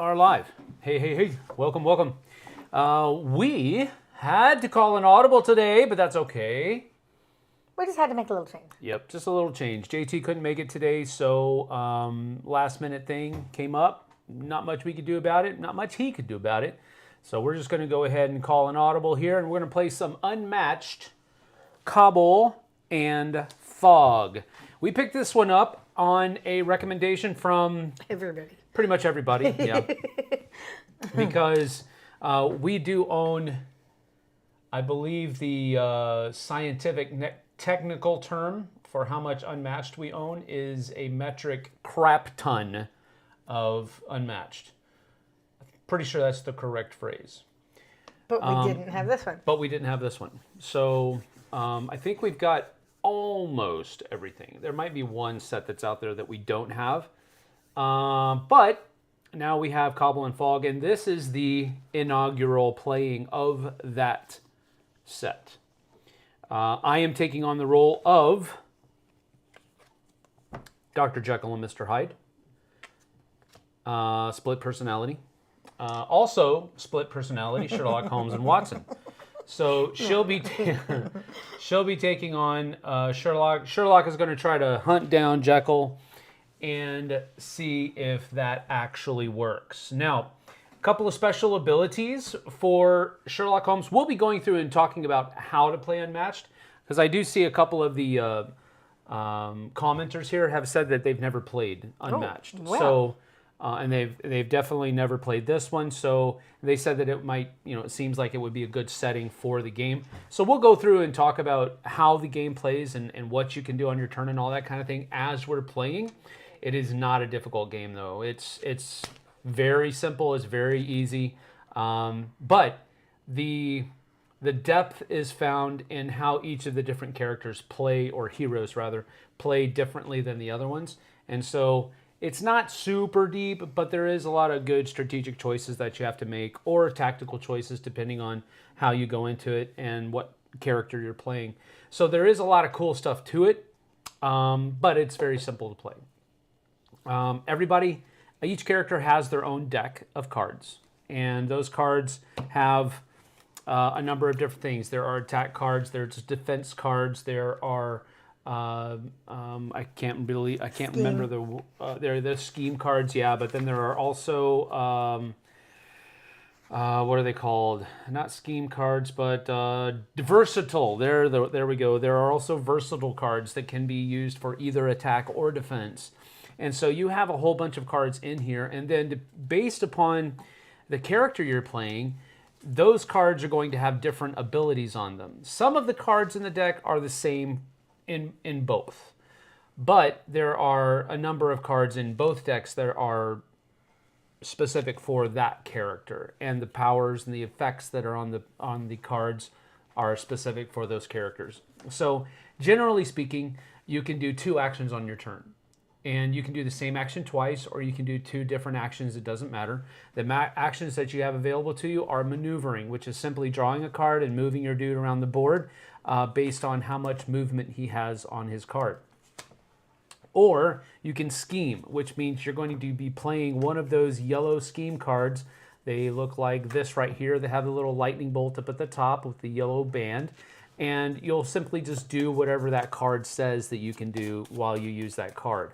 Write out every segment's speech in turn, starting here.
are live. Hey. Welcome. We had to call an audible today, but that's okay. We just had to make a little change. Yep, just a little change. JT couldn't make it today, so last minute thing came up. Not much we could do about it. Not much he could do about it. So we're just going to go ahead and call an audible here, and we're going to play some Unmatched, Cobble and Fog. We picked this one up on a recommendation from Everybody. pretty much everybody, yeah. Because we do own, I believe the scientific technical term for how much Unmatched we own is a metric crap ton of Unmatched. Pretty sure that's the correct phrase. But we didn't have this one. But we didn't have this one. So I think we've got almost everything. There might be one set that's out there that we don't have. But now we have Cobble and Fog, and this is the inaugural playing of that set. I am taking on the role of Dr. Jekyl and Mr. Hyde. Split personality. Also, split personality, Sherlock Holmes and Watson. So she'll be taking on Sherlock. Sherlock is going to try to hunt down Jekyl and see if that actually works. Now, a couple of special abilities for Sherlock Holmes. We'll be going through and talking about how to play Unmatched, because I do see a couple of the commenters here have said that they've never played Unmatched. Oh, wow. So. And they've definitely never played this one, so they said that it might, it seems like it would be a good setting for the game. So we'll go through and talk about how the game plays and what you can do on your turn and all that kind of thing as we're playing. It is not a difficult game, though. It's very simple. It's very easy. But the depth is found in how each of the different characters play, or heroes rather, play differently than the other ones. And so it's not super deep, but there is a lot of good strategic choices that you have to make, or tactical choices depending on how you go into it and what character you're playing. So there is a lot of cool stuff to it, but it's very simple to play. Each character has their own deck of cards, and those cards have a number of different things. There are attack cards, there's defense cards, there are I can't remember the scheme cards, yeah, but then there are also what are they called? Not scheme cards, but versatile. There we go. There are also versatile cards that can be used for either attack or defense. And so you have a whole bunch of cards in here, and then based upon the character you're playing, those cards are going to have different abilities on them. Some of the cards in the deck are the same in both, but there are a number of cards in both decks that are specific for that character, and the powers and the effects that are on the cards are specific for those characters. So generally speaking, you can do 2 actions on your turn, and you can do the same action twice, or you can do 2 different actions. It doesn't matter. The actions that you have available to you are maneuvering, which is simply drawing a card and moving your dude around the board based on how much movement he has on his card. Or you can scheme, which means you're going to be playing one of those yellow scheme cards. They look like this right here. They have the little lightning bolt up at the top with the yellow band. And you'll simply just do whatever that card says that you can do while you use that card.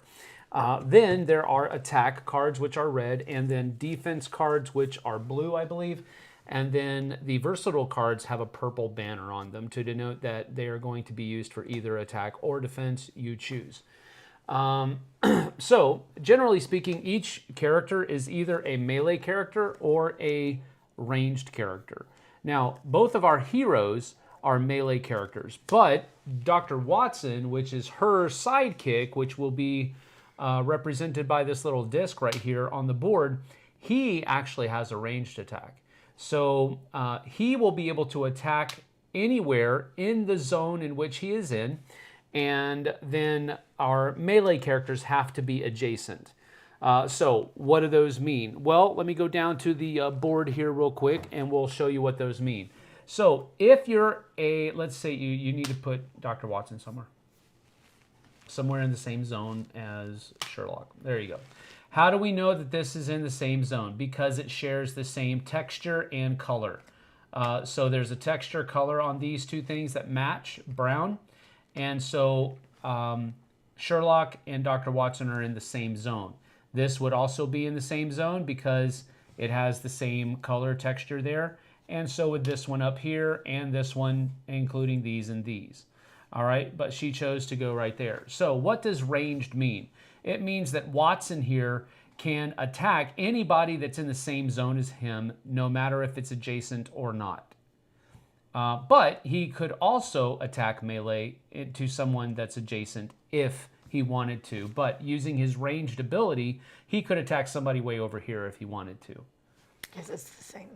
Then there are attack cards, which are red, and then defense cards, which are blue, I believe. And then the versatile cards have a purple banner on them to denote that they are going to be used for either attack or defense. You choose. So, generally speaking, each character is either a melee character or a ranged character. Now, both of our heroes are melee characters, but Dr. Watson, which is her sidekick, which will be represented by this little disc right here on the board, he actually has a ranged attack. So he will be able to attack anywhere in the zone in which he is in, and then our melee characters have to be adjacent. So what do those mean? Well, let me go down to the board here real quick, and we'll show you what those mean. So if you're let's say you need to put Dr. Watson somewhere. somewhere in the same zone as Sherlock. There you go. How do we know that this is in the same zone? Because it shares the same texture and color. So there's a texture color on these two things that match, brown. And so Sherlock and Dr. Watson are in the same zone. This would also be in the same zone because it has the same color texture there. And so would this one up here and this one, including these and these. All right, but she chose to go right there. So what does ranged mean? It means that Watson here can attack anybody that's in the same zone as him, no matter if it's adjacent or not. But he could also attack melee to someone that's adjacent if he wanted to. But using his ranged ability, he could attack somebody way over here if he wanted to. Because it's the same.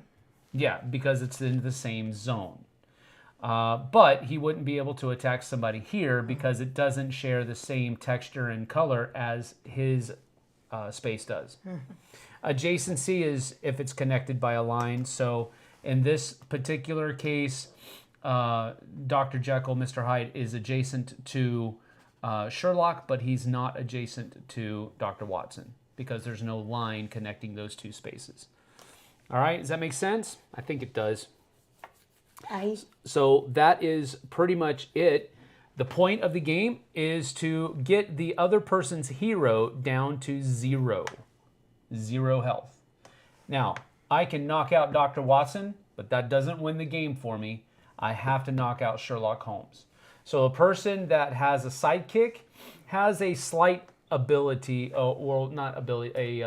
Yeah, because it's in the same zone. But he wouldn't be able to attack somebody here because it doesn't share the same texture and color as his space does. Adjacency is if it's connected by a line. So in this particular case, Dr. Jekyll, Mr. Hyde, is adjacent to Sherlock, but he's not adjacent to Dr. Watson because there's no line connecting those two spaces. All right, does that make sense? I think it does. So that is pretty much it. The point of the game is to get the other person's hero down to 0. 0 health. Now, I can knock out Dr. Watson, but that doesn't win the game for me. I have to knock out Sherlock Holmes. So a person that has a sidekick has a slight ability, or not ability,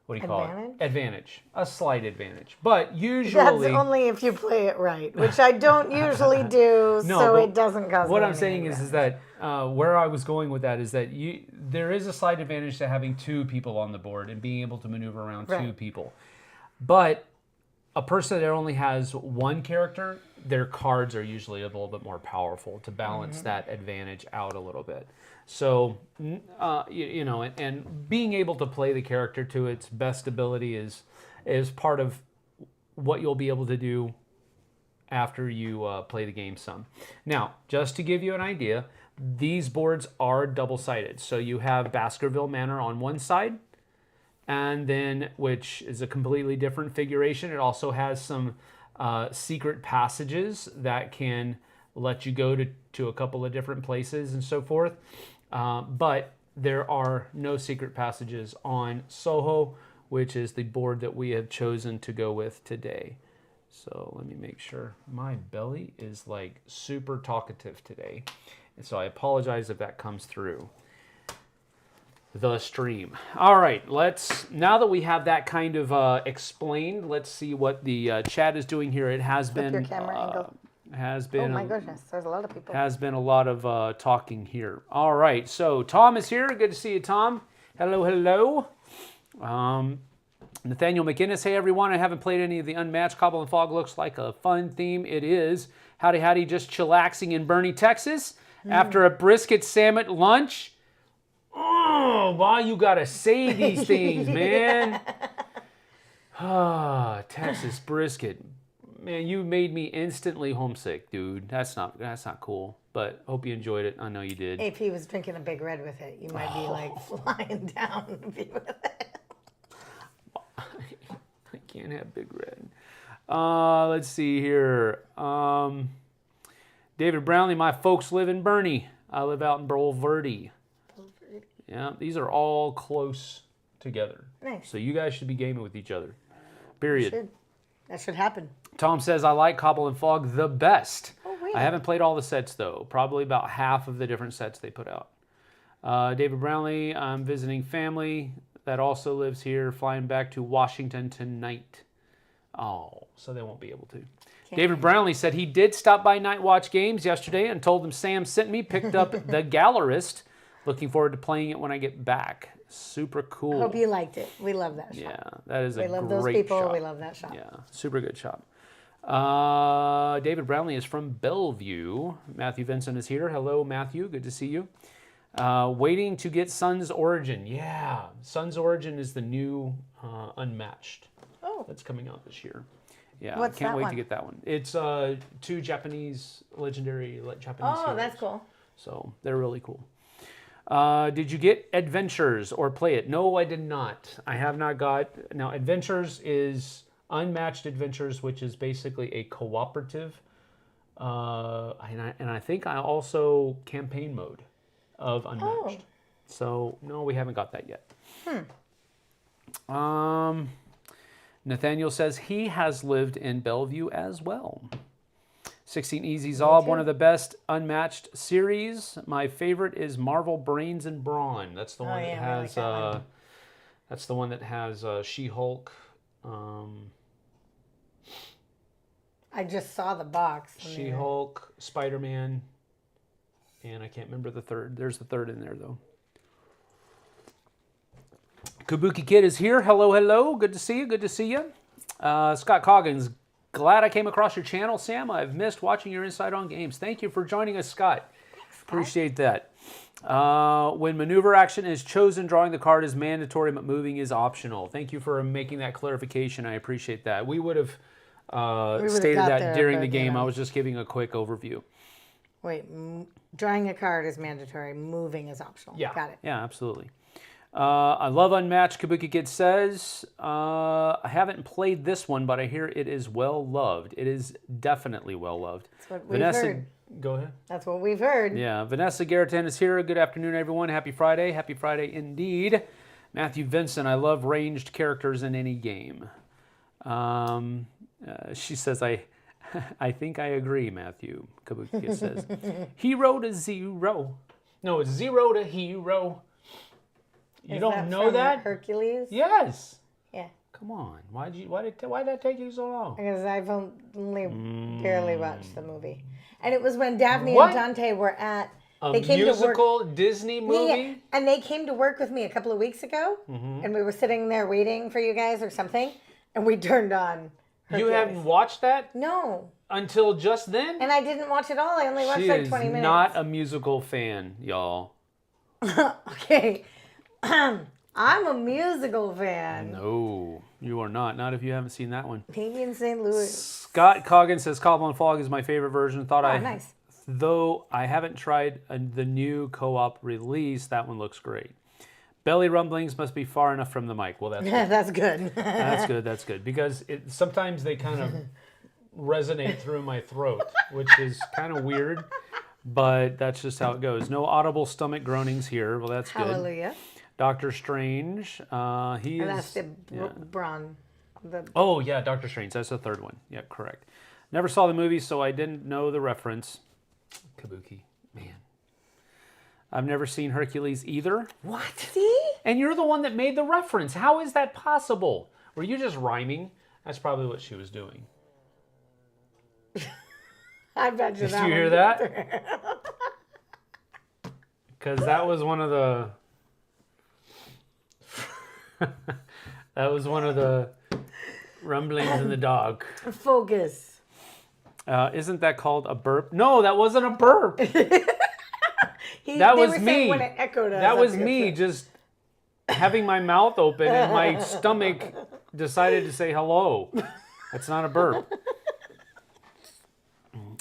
what do you call it? Advantage. A slight advantage. But usually... That's only if you play it right, which I don't usually do, no, so it doesn't cause what I'm saying is that where I was going with that is that there is a slight advantage to having 2 people on the board and being able to maneuver around 2 people. But a person that only has 1 character, their cards are usually a little bit more powerful to balance that advantage out a little bit. So, you know, and being able to play the character to its best ability is part of what you'll be able to do after you play the game some. Now, just to give you an idea, these boards are double-sided. So you have Baskerville Manor on one side, and then, which is a completely different configuration. It also has some secret passages that can let you go to a couple of different places and so forth. But there are no secret passages on Soho, which is the board that we have chosen to go with today. So let me make sure. My belly is like super talkative today. And so I apologize if that comes through the stream. All right, now that we have that kind of explained, let's see what the chat is doing here. It has been... your camera angle. Has been... Oh my goodness, there's a lot of people. Has been a lot of talking here. All right, so Tom is here. Good to see you, Tom. Hello, hello. Nathaniel McInnes, hey everyone. I haven't played any of the Unmatched. Cobble and Fog looks like a fun theme. It is. Howdy, howdy, just chillaxing in Boerne, Texas. After a brisket salmon lunch. Oh, why you gotta say these things, man? Texas brisket. Man, you made me instantly homesick, dude. That's not cool. But hope you enjoyed it. I know you did. If he was drinking a Big Red with it, you might be like flying down to be with it. I can't have Big Red. Let's see here. David Brownlee, my folks live in Boerne. I live out in Bulverde. Yeah, these are all close together. Nice. So you guys should be gaming with each other. Period. That should happen. Tom says, I like Cobble and Fog the best. Oh, really? I haven't played all the sets, though. Probably about half of the different sets they put out. David Brownlee, I'm visiting family that also lives here, flying back to Washington tonight. Oh, so they won't be able to. David Brownlee said he did stop by Night Watch Games yesterday and told them Sam sent me, picked up The Gallerist. Looking forward to playing it when I get back. Super cool. I hope you liked it. We love that shop. Yeah, that is a great shop. We love those people. We love that shop. Yeah, super good shop. David Brownlee is from Bellevue. Matthew Vincent is here. Hello, Matthew. Good to see you. Waiting to get Sun's Origin. Yeah, Sun's Origin is the new Unmatched. Oh. That's coming out this year. Yeah, Can't wait to get that one. It's 2 Japanese, legendary Japanese heroes. That's cool. So they're really cool. Did you get Adventures or play it? No, I did not. I have not got. Now, Adventures is Unmatched Adventures, which is basically a cooperative. And I think I also campaign mode of Unmatched. So, no, we haven't got that yet. Nathaniel says he has lived in Bellevue as well. 16 Easy Zob, one of the best Unmatched series. My favorite is Marvel Brains and Brawn. That's the one that has. That's the one that has She-Hulk. I just saw the box. She-Hulk, Spider-Man, and I can't remember the third. There's the third in there though. Kabuki Kid is here. Hello, hello. Good to see you. Good to see you. Scott Coggins. Glad I came across your channel, Sam. I've missed watching your insight on games. Thank you for joining us, Scott. Appreciate that. When maneuver action is chosen, drawing the card is mandatory, but moving is optional. Thank you for making that clarification. I appreciate that. We would have stated that during the game. I was just giving a quick overview. Wait, drawing a card is mandatory. Moving is optional. Yeah. Got it. Yeah, absolutely. I love Unmatched, Kabuki Kid says. I haven't played this one, but I hear it is well loved. It is definitely well loved. That's what we've heard. Go ahead. That's what we've heard. Yeah, Vanessa Garreton is here. Good afternoon, everyone. Happy Friday. Happy Friday indeed. Matthew Vincent, I love ranged characters in any game. She says, I think I agree, Matthew, Kabuki Kid says. Hero to zero. No, it's 0 to hero. You don't know that? Hercules? Yes. Yeah. Come on. Why did that take you so long? Because I've only barely watched the movie. And it was when Daphne and Dante were at a musical Disney movie? Yeah. And they came to work with me a couple of weeks ago. And we were sitting there waiting for you guys or something. And we turned on Hercules. You haven't watched that? No. Until just then? And I didn't watch it all. I only watched like 20 minutes. She is not a musical fan, y'all. Okay. I'm a musical fan. No, you are not. Not if you haven't seen that one. Maybe in St. Louis. Scott Coggins says Cobble and Fog is my favorite version. Nice. Though I haven't tried the new co-op release, that one looks great. Belly rumblings must be far enough from the mic. Well, that's good. That's good. That's good. That's good. Because sometimes they kind of resonate through my throat, which is kind of weird. But that's just how it goes. No audible stomach groanings here. Well, that's good. Hallelujah. Doctor Strange. That's the Braun. Oh, yeah, Doctor Strange. That's the third one. Yeah, correct. Never saw the movie, so I didn't know the reference. Kabuki. Man. I've never seen Hercules either. What? See? And you're the one that made the reference. How is that possible? Were you just rhyming? That's probably what she was doing. I bet you that. Did you hear that? Because that was one of the... that was one of the rumblings in the dog. Focus. Isn't that called a burp? No, that wasn't a burp. That was me. When it echoed us, that was me just having my mouth open and my stomach decided to say hello. That's not a burp.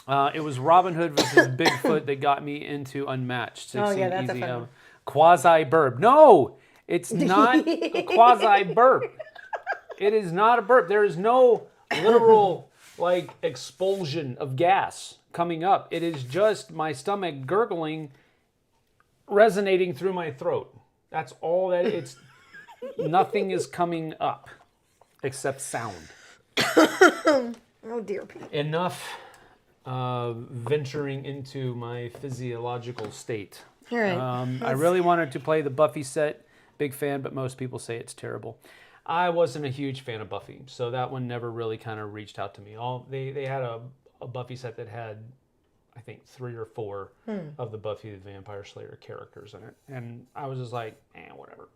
It was Robin Hood versus Bigfoot that got me into Unmatched. 16 oh yeah, that's easy, a fun one. Quasi burp. No, it's not a quasi burp. It is not a burp. There is no literal like expulsion of gas coming up. It is just my stomach gurgling, resonating through my throat. That's all that it's. Nothing is coming up except sound. Oh dear Pete. Enough venturing into my physiological state. All right. I really wanted to play the Buffy set. Big fan, but most people say it's terrible. I wasn't a huge fan of Buffy, so that one never really kind of reached out to me. They had a Buffy set that had, I think, 3 or 4 of the Buffy the Vampire Slayer characters in it, and I was just like, whatever.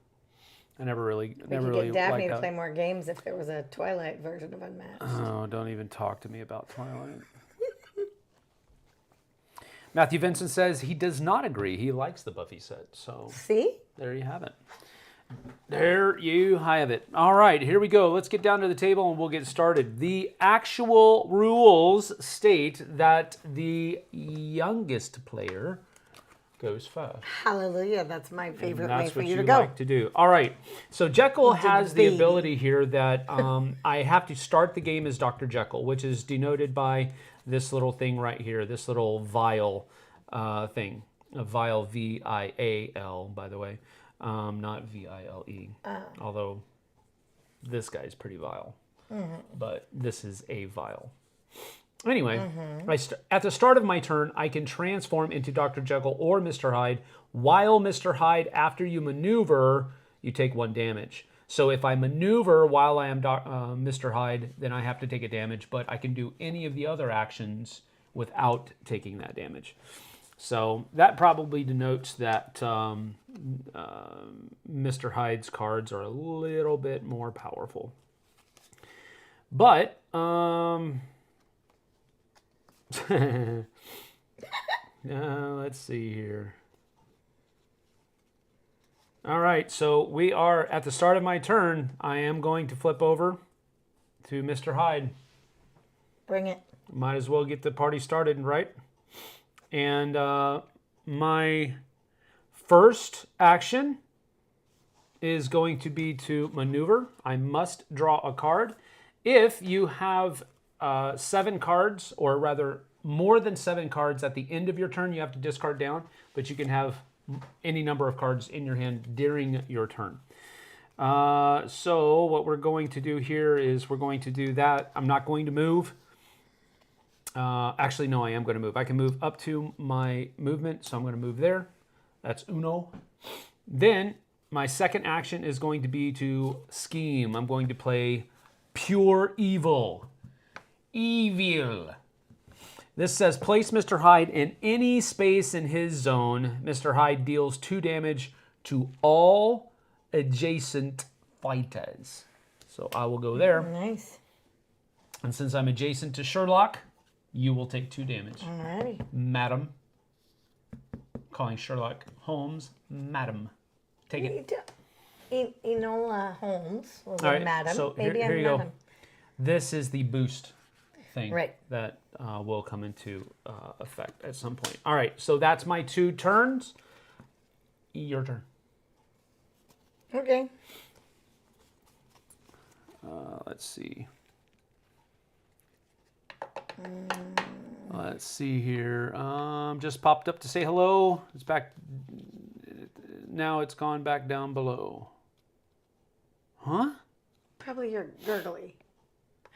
I never really We could get Daphne to play more games if there was a Twilight version of Unmatched. Oh, don't even talk to me about Twilight. Matthew Vincent says he does not agree. He likes the Buffy set. So see? There you have it. There you have it. All right, here we go. Let's get down to the table and we'll get started. The actual rules state that the youngest player goes first. Hallelujah. That's my favorite And way that's for what you you to go. like to do. All right. So Jekyl has the baby. ability here that I have to start the game as Dr. Jekyl, which is denoted by this little thing right here, this little vial thing. A vial, V-I-A-L, by the way, not V-I-L-E. Although this guy's pretty vile, but this is a vial. Anyway, at the start of my turn, I can transform into Dr. Jekyll or Mr. Hyde. While Mr. Hyde, after you maneuver, you take 1 damage. So if I maneuver while I am Mr. Hyde, then I have to take a damage, but I can do any of the other actions without taking that damage. So that probably denotes that Mr. Hyde's cards are a little bit more powerful. But, let's see here. All right, so we are at the start of my turn. I am going to flip over to Mr. Hyde. Bring it. Might as well get the party started, right? And my first action is going to be to maneuver. I must draw a card. If you have 7 cards, or rather more than 7 cards at the end of your turn, you have to discard down, but you can have any number of cards in your hand during your turn. So what we're going to do here is we're going to do that. I'm not going to move. Actually, no, I am going to move. I can move up to my movement, so I'm going to move there. That's uno. Then my second action is going to be to scheme. I'm going to play pure evil. Evil. This says place Mr. Hyde in any space in his zone. Mr. Hyde deals 2 damage to all adjacent fighters. So I will go there. Nice. And since I'm adjacent to Sherlock, you will take 2 damage. Alrighty. Madam. Calling Sherlock Holmes, Madam. Take it. Enola Holmes was All a right, madam. so Maybe here I'm you go. madam. This is the boost thing Right. that will come into effect at some point. All right, so that's my 2 turns. Your turn. Okay. Let's see. Let's see here. Just popped up to say hello. It's back. Now it's gone back down below. Huh? Probably you're gurgly.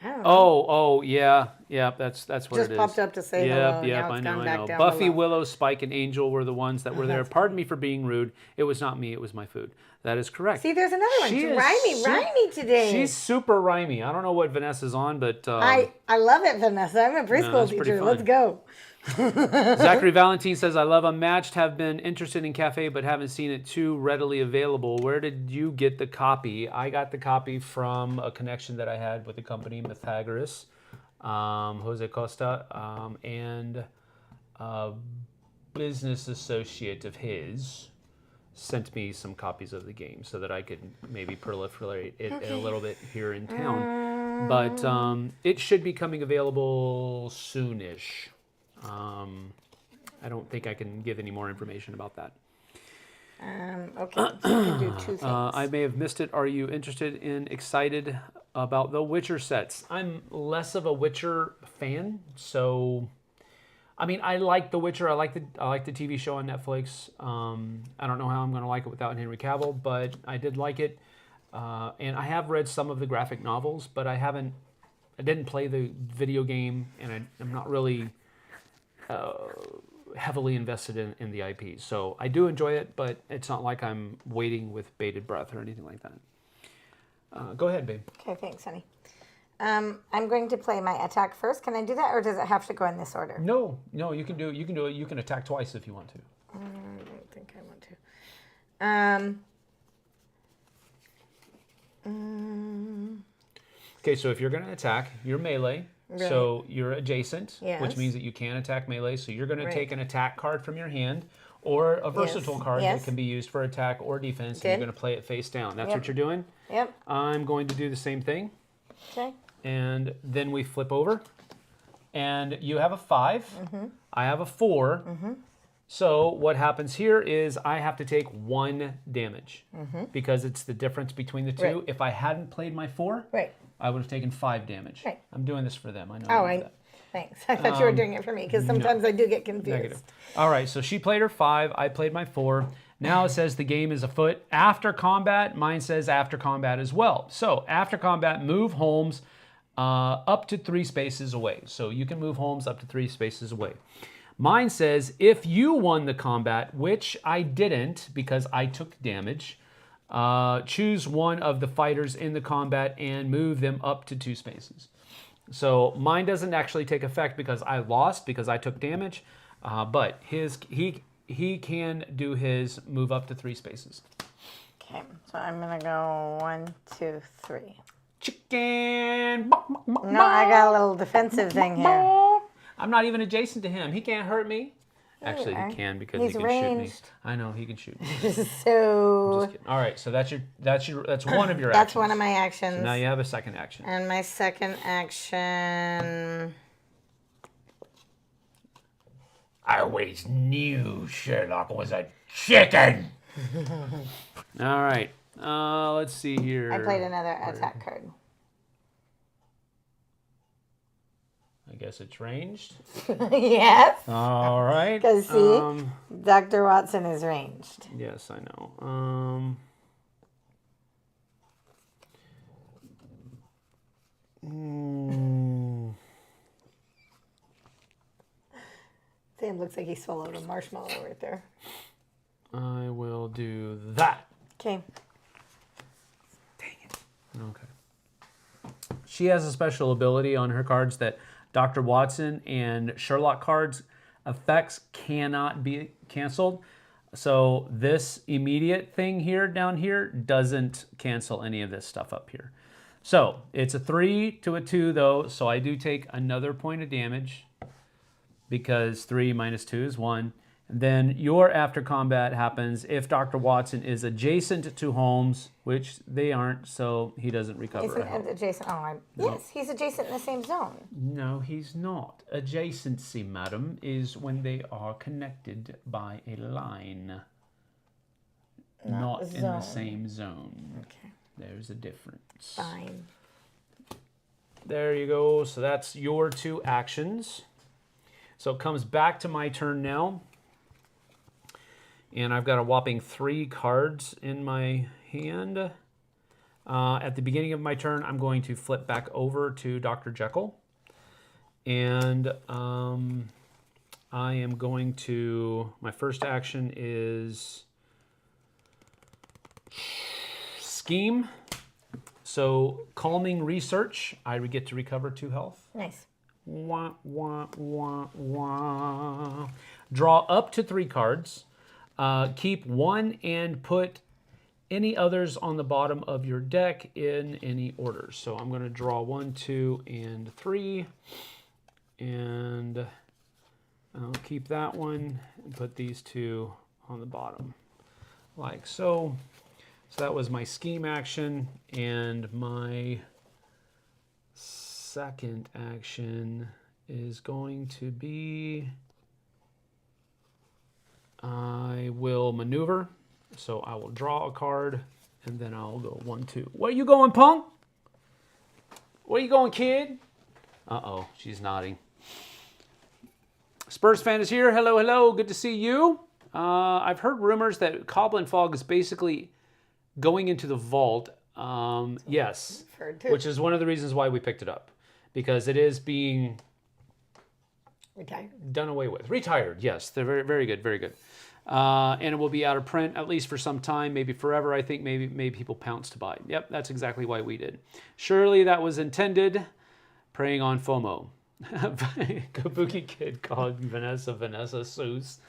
I don't know. Oh, yeah, that's what Just it is. popped up to say hello. Yep, Now I it's know, gone I back know. down Buffy, below. Willow, Spike, and Angel were the ones that were there. that's Pardon me for being rude. It was not me, it was my food. That is correct. See, there's another one. She is Rhymey today. She's super rhymey. I don't know what Vanessa's on, but... I love it, Vanessa. I'm a preschool that's pretty teacher. fun. Let's go. Zachary Valentine says, I love Unmatched, have been interested in Café, but haven't seen it too readily available. Where did you get the copy? I got the copy from a connection that I had with the company, Pythagoras, Jose Costa, and a business associate of his sent me some copies of the game so that I could maybe proliferate it a little bit here in town. But it should be coming available soonish. I don't think I can give any more information about that. Okay, so you can do 2 things. I may have missed it. Are you interested in excited about the Witcher sets? I'm less of a Witcher fan, so I mean, I like The Witcher. I like the TV show on Netflix. I don't know how I'm going to like it without Henry Cavill, but I did like it. And I have read some of the graphic novels, but I didn't play the video game, and I'm not really heavily invested in the IP. So I do enjoy it, but it's not like I'm waiting with bated breath or anything like that. Go ahead, babe. Okay, thanks, honey. I'm going to play my attack first. Can I do that, or does it have to go in this order? No, you can do it. You can do it. You can attack twice if you want to. I don't think I want to. Okay, so if you're going to attack, you're melee. Right. So you're adjacent, which Yes. means that you can attack melee. So you're going to Right. take an attack card from your hand or a versatile card Yes. that can be used for attack or defense, and Good. you're going to play it face down. That's Yep. what you're doing. Yep. I'm going to do the same thing. Okay. And then we flip over. And you have a 5. I have a 4. So what happens here is I have to take 1 damage because it's the difference between the two. Right. If I hadn't played my 4, Right. I would have taken 5 damage. Right. I'm doing this for them. I know. Oh, you know that. thanks. I thought you were doing it for me because sometimes I do get confused. Negative. All right, so she played her 5. I played my 4. Now it says the game is afoot. After combat, mine says after combat as well. So after combat, move Holmes up to 3 spaces away. So you can move Holmes up to 3 spaces away. Mine says if you won the combat, which I didn't because I took damage, choose one of the fighters in the combat and move them up to 2 spaces. So mine doesn't actually take effect because I lost because I took damage, but he can do his move up to 3 spaces. Okay, so I'm gonna go 1, 2, 3. Chicken. No, I got a little defensive thing here. I'm not even adjacent to him. He can't hurt me. Actually, are. he can because He's he can shoot me. ranged. I know he can shoot me. So Just kidding. All right, so that's one of your actions. that's one of my actions. So now you have a second action. And my second action. I always knew Sherlock was a chicken. All right. Let's see here. I played another attack card. I guess it's ranged. Yes. All right. Because see, Dr. Watson is ranged. Yes, I know. Sam looks like he swallowed a marshmallow right there. I will do that. Okay. Dang it. Okay. She has a special ability on her cards that Dr. Watson and Sherlock cards effects cannot be canceled. So this immediate thing here down here doesn't cancel any of this stuff up here. So it's a 3 to a 2 though, so I do take another point of damage because 3 minus 2 is 1. And then your after combat happens if Dr. Watson is adjacent to Holmes, which they aren't, so he doesn't recover. Isn't adjacent? Oh, yes, he's adjacent in the same zone. No, he's not. Adjacency, madam, is when they are connected by a line, not in the same zone. Okay. There's a difference. Fine. There you go. So that's your 2 actions. So it comes back to my turn now. And I've got a whopping 3 cards in my hand. At the beginning of my turn, I'm going to flip back over to Dr. Jekyll. And I am going to, my first action is Scheme. So calming research, I get to recover 2 health. Nice. Wah, wah, wah, wah. Draw up to 3 cards. Keep 1 and put any others on the bottom of your deck in any order. So I'm going to draw 1, 2, and 3. And I'll keep that one and put these 2 on the bottom. Like so. So that was my scheme action. And my second action is going to be... I will maneuver, so I will draw a card, and then I'll go 1, 2. Where you going, punk? Where you going, kid? Uh-oh, she's nodding. Spurs fan is here. Hello, hello. Good to see you. I've heard rumors that Cobble and Fog is basically going into the vault. Yes, which is one of the reasons why we picked it up, because it is being... Retired. Done away with. Retired, yes. They're very, very good, very good. And it will be out of print, at least for some time, maybe forever. I think maybe people pounce to buy. Yep, that's exactly why we did. Surely that was intended. Preying on FOMO. Kabuki Kid called Vanessa Seuss.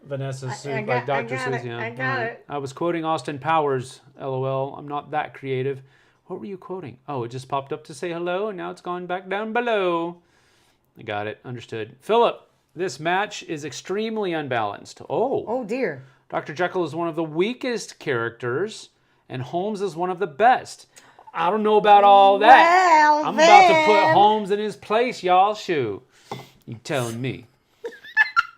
Vanessa Seuss, like Dr. Seuss. Yeah. I got it. I was quoting Austin Powers, LOL. I'm not that creative. What were you quoting? Oh, it just popped up to say hello, and now it's gone back down below. I got it. Understood. Philip, this match is extremely unbalanced. Oh, dear. Dr. Jekyll is one of the weakest characters, and Holmes is one of the best. I don't know about all that. Well, I'm about to put then. Holmes in his place, y'all. Shoot. You telling me. Holmes in his place, y'all. Shoot. You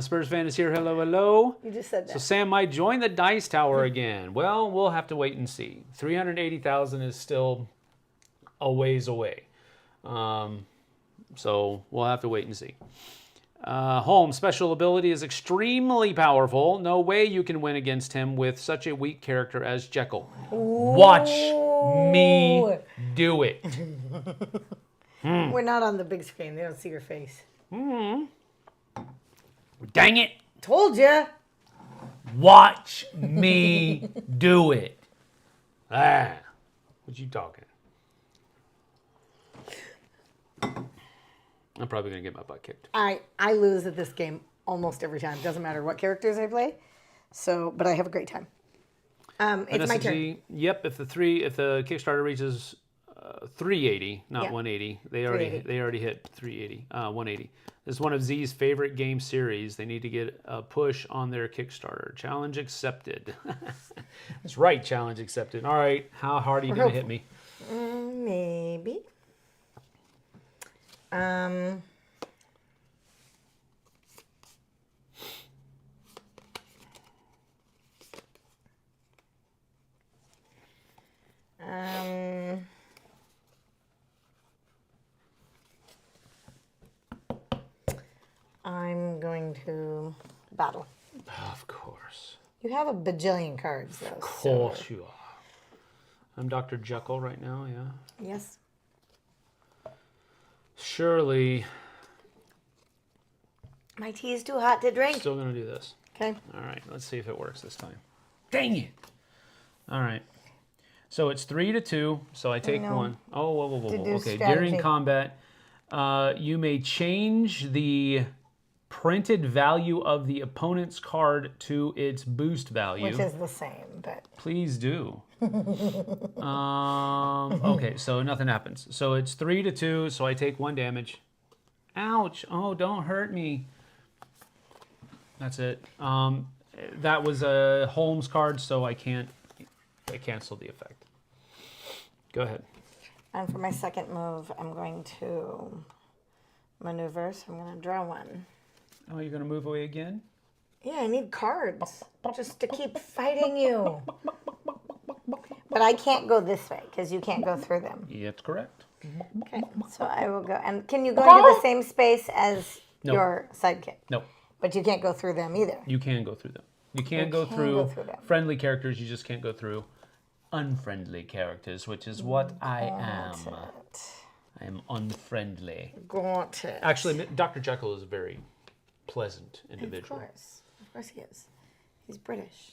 Spurs fan is here. Hello, hello. You just said So that. Sam might join the Dice Tower again. Well, we'll have to wait and see. 380,000 is still a ways away. So we'll have to wait and see. Holmes' special ability is extremely powerful. No way you can win against him with such a weak character as Jekyl. Watch me do it. We're not on the big screen. They don't see your face. Dang it. Told ya. Watch me do it. What you talking? I'm probably going to get my butt kicked. I lose at this game almost every time. Doesn't matter what characters I play. So, but I have a great time. It's my turn. Yep, if the Kickstarter reaches 380, not 180, they already hit 380, 180. This is one of Z's favorite game series. They need to get a push on their Kickstarter. Challenge accepted. That's right, challenge accepted. All right, how hard are you going to hit me? Maybe. I'm going to battle. Of course. You have a bajillion cards, though. Of course you are. I'm Dr. Jekyll right now, yeah. Yes. Surely. My tea is too hot to drink. Still going to do this. Okay. All right, let's see if it works this time. Dang it. All right. So it's 3-2, so I take one. Oh, whoa. Okay, during combat, you may change the printed value of the opponent's card to its boost value. Which is the same, but... Please do. Okay, so nothing happens. So it's 3-2, so I take 1 damage. Ouch. Oh, don't hurt me. That's it. That was a Holmes card, so I canceled the effect. Go ahead. And for my second move, I'm going to maneuver, so I'm going to draw 1. Oh, you're going to move away again? Yeah, I need cards just to keep fighting you. But I can't go this way because you can't go through them. Yeah, that's correct. Okay, so I will go. And can you go into the same space as your sidekick? No. But you can't go through them either. You can go through them. You can go through friendly characters. You just can't go through unfriendly characters, which is what I am. I am unfriendly. Got it. Actually, Dr. Jekyll is a very pleasant individual. Of course he is. He's British.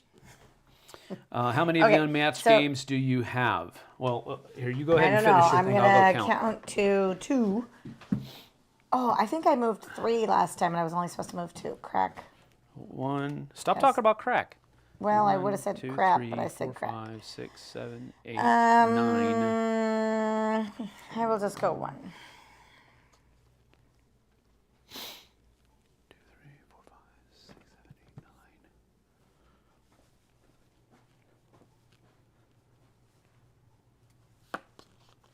How many of the Unmatched games do you have? Well, here, you go ahead and finish your thing. I'm going to count to 2. Oh, I think I moved 3 last time, and I was only supposed to move 2. Crack. 1. Stop talking about crack. Well, I would have said crap, 3, but I said 4, crack. 5, 6, 7, 8, 9. I will just go 1. 2, 3, 4, 5, 6, 7, 8, 9.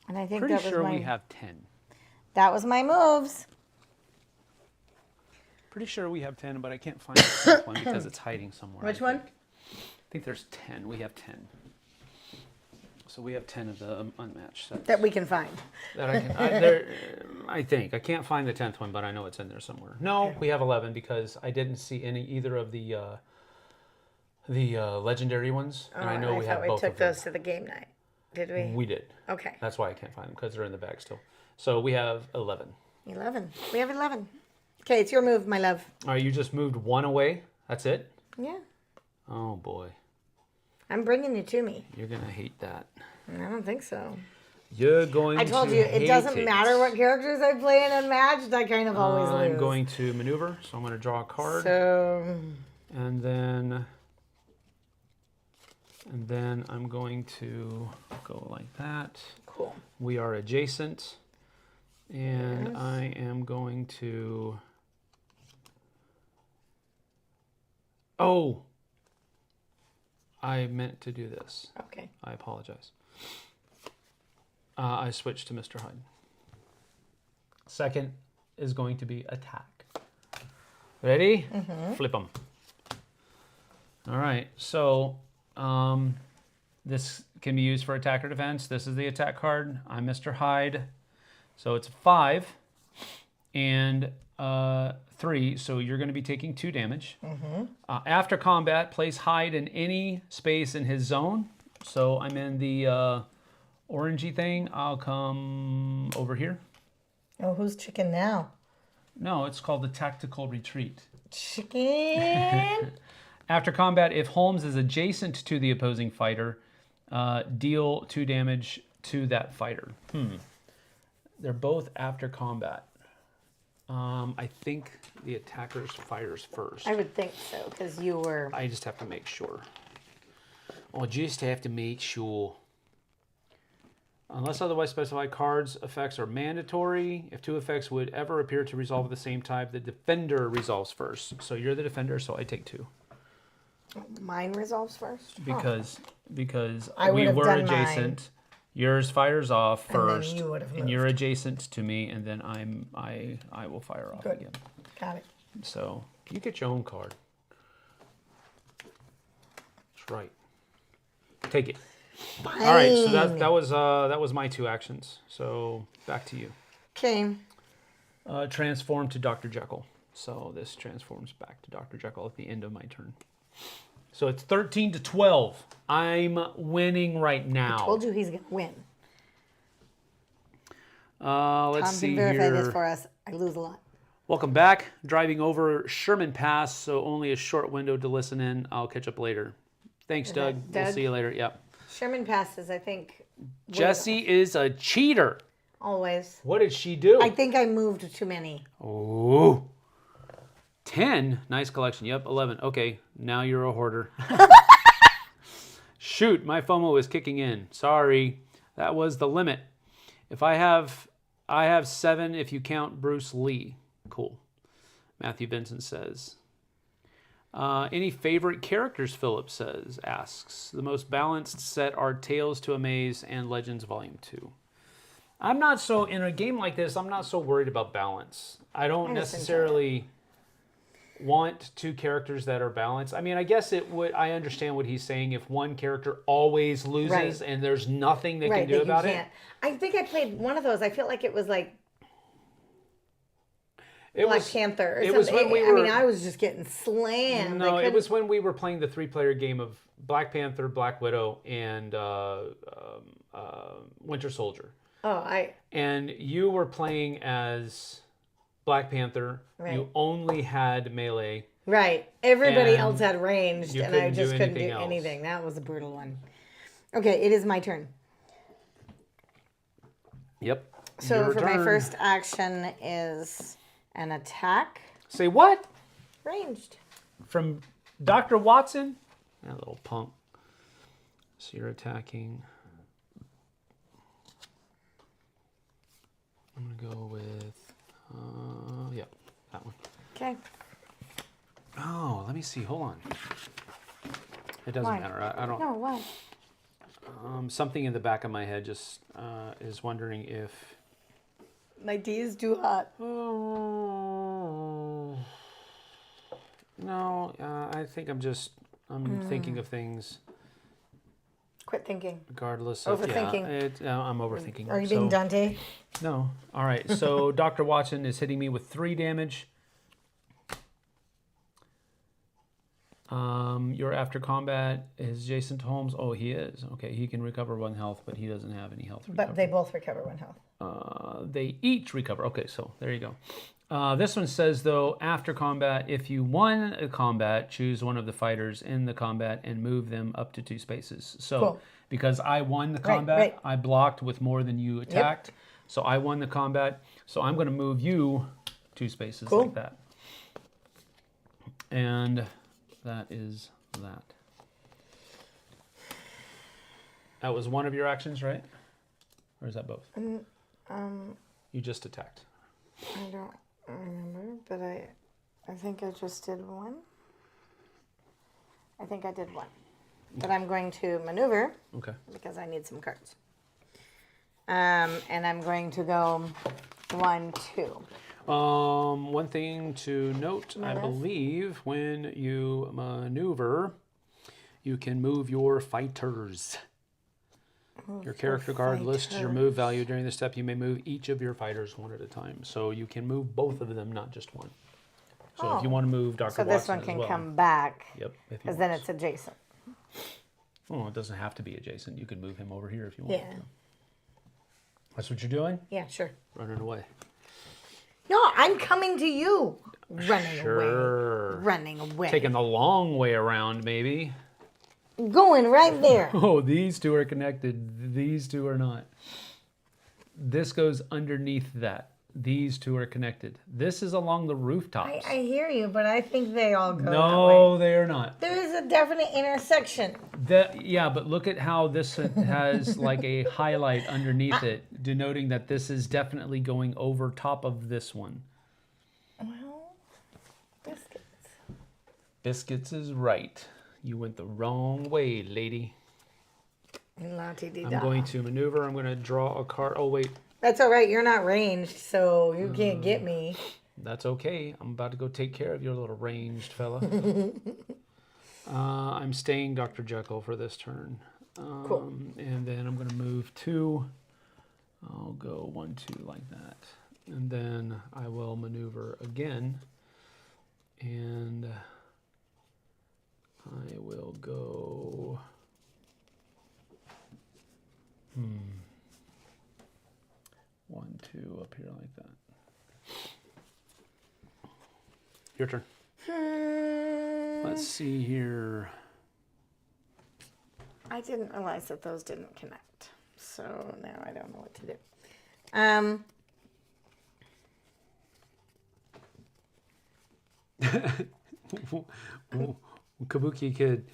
And I think Pretty that was sure my... we have 10. That was my moves. Pretty sure we have 10, but I can't find the 10th one because it's hiding somewhere. Which one? I think there's 10. We have 10. So we have 10 of the Unmatched sets. That we can find. That I can. I think. I can't find the 10th one, but I know it's in there somewhere. No, we have 11 because I didn't see either of the legendary ones, and I know we have both of them. We took those to the game night. Did we? We did. Okay. That's why I can't find them, because they're in the bag still. So we have 11. 11. We have 11. Okay, it's your move, my love. All right, you just moved 1 away. That's it? Yeah. Oh, boy. I'm bringing you to me. You're going to hate that. I don't think so. You're going to I told you, it doesn't matter what characters I play in Unmatched, I kind of always lose. I'm going to maneuver, so I'm going to draw a card. So... And then I'm going to go like that. Cool. We are adjacent. And yes. I am going to... Oh! I meant to do this. Okay. I apologize. I switched to Mr. Hyde. Second is going to be attack. Ready? Flip them. All right. So this can be used for attack or defense. This is the attack card. I'm Mr. Hyde. So it's 5 and 3. So you're going to be taking 2 damage. After combat, place Hyde in any space in his zone. So I'm in the orangey thing. I'll come over here. Oh, who's chicken now? No, it's called the tactical retreat. Chicken? After combat, if Holmes is adjacent to the opposing fighter, deal 2 damage to that fighter. They're both after combat. I think the attacker's fires first. I would think so, because you were... I just have to make sure. I just have to make sure. Unless otherwise specified, cards effects are mandatory. If 2 effects would ever appear to resolve of the same type, the defender resolves first. So you're the defender, so I take 2. Mine resolves first? Because I we would've were done adjacent. mine. Yours fires off And then first, you would've and you're moved. adjacent to me, and then I will fire off Good. again. Got it. So you get your own card. That's right. Take it. Fine. All right. So that was my 2 actions. So back to you. Okay. Transform to Dr. Jekyl. So this transforms back to Dr. Jekyl at the end of my turn. So it's 13 to 12. I'm winning right now. I told you he's going to win. Let's Tom see can verify here. this for us. I lose a lot. Welcome back. Driving over Sherman Pass, so only a short window to listen in. I'll catch up later. Thanks, Doug. Doug? We'll see you later. Yep. Sherman passes, I think. Jessie is a cheater. Always. What did she do? I think I moved too many. Oh. 10. Nice collection. Yep. 11. Okay. Now you're a hoarder. Shoot. My FOMO is kicking in. Sorry. That was the limit. If I have 7 if you count Bruce Lee. Cool. Matthew Vincent says. Any favorite characters, Philip asks. The most balanced set are Tales to Amaze and Legends Volume 2. I'm not so, in a game like this, I'm not so worried about balance. I don't necessarily want 2 characters that are balanced. I mean, I guess I understand what he's saying. If one character always loses and there's nothing they can do about it. I think I played one of those. I feel like it was like Black Panther or it something. was when we were, I was just getting slammed. No, it was when we were playing the 3-player game of Black Panther, Black Widow, and Winter Soldier. And you were playing as Black Panther. Right. You only had melee. Right. Everybody else had ranged, and I just couldn't do else. anything. That was a brutal one. Okay, it is my turn. Yep. So Your for my turn. first action is an attack. Say what? Ranged. From Dr. Watson? That little punk. So you're attacking. I'm going to go with, yeah, that one. Okay. Oh, let me see. Hold on. It doesn't Why? matter. I don't. No, why? Something in the back of my head just is wondering if. My tea is too hot. No, I think I'm thinking of things. Quit thinking. Regardless of Overthinking. I'm overthinking. Are you being Dante? No. All right. So Dr. Watson is hitting me with 3 damage. Your after combat is Jason Holmes. Oh, he is. Okay, he can recover 1 health, but he doesn't have any health recovery. But they both recover 1 health. They each recover. Okay, so there you go. This one says, though, after combat, if you won a combat, choose one of the fighters in the combat and move them up to 2 spaces. So because I won the combat, I blocked with more than you attacked. So I won the combat. So I'm going to move you 2 spaces like that. And that is that. That was one of your actions, right? Or is that both? You just attacked. I don't remember, but I think I just did 1. I think I did 1. But I'm going to maneuver. Okay. Because I need some cards. And I'm going to go 1, 2. One thing to note, I believe, when you maneuver, you can move your fighters. Your character card lists your move value. During this step, you may move each of your fighters one at a time. So you can move both of them, not just one. So if you want to move Dr. Watson this one can come back. Yep. Because then it's adjacent. Oh, it doesn't have to be adjacent. You can move him over here if you want. Yeah. That's what you're doing? Yeah, sure. Running away. No, I'm coming to you. Running Sure. away. Running away. Taking the long way around, maybe. Going right there. Oh, these two are connected. These two are not. This goes underneath that. These two are connected. This is along the rooftops. I hear you, but I think they all go that way. No, they are not. There is a definite intersection. Yeah, but look at how this has like a highlight underneath it, denoting that this is definitely going over top of this one. Well, biscuits. Biscuits is right. You went the wrong way, lady. La-ti-di-da. I'm going to maneuver. I'm going to draw a card. Oh, wait. That's all right. You're not ranged, so you can't get me. That's okay. I'm about to go take care of your little ranged fella. I'm staying Dr. Jekyll for this turn. Cool. And then I'm going to move 2. I'll go 1, 2 like that. And then I will maneuver again. And I will go... 1, 2 up here like that. Your turn. Let's see here. I didn't realize that those didn't connect. So now I don't know what to do. Kabuki Kid.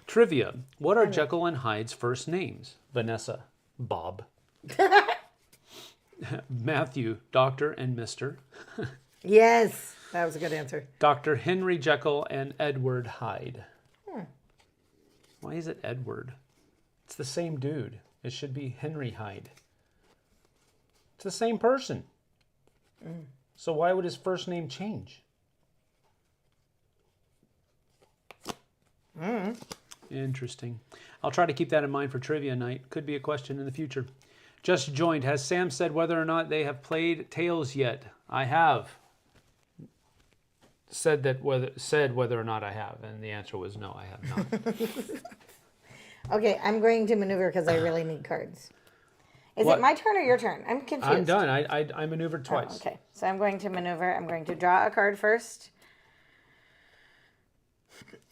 Trivia. What are Jekyll and Hyde's first names? Vanessa. Bob. Matthew. Doctor and Mr. Yes. That was a good answer. Dr. Henry Jekyll and Edward Hyde. Why is it Edward? It's the same dude. It should be Henry Hyde. It's the same person. So why would his first name change? Interesting. I'll try to keep that in mind for trivia night. Could be a question in the future. Just joined. Has Sam said whether or not they have played Tales yet? I have. Said whether or not I have, and the answer was no, I have not. Okay, I'm going to maneuver because I really need cards. Is it my turn or your turn? I'm confused. I'm done. I maneuvered twice. Oh, okay, so I'm going to maneuver. I'm going to draw a card first.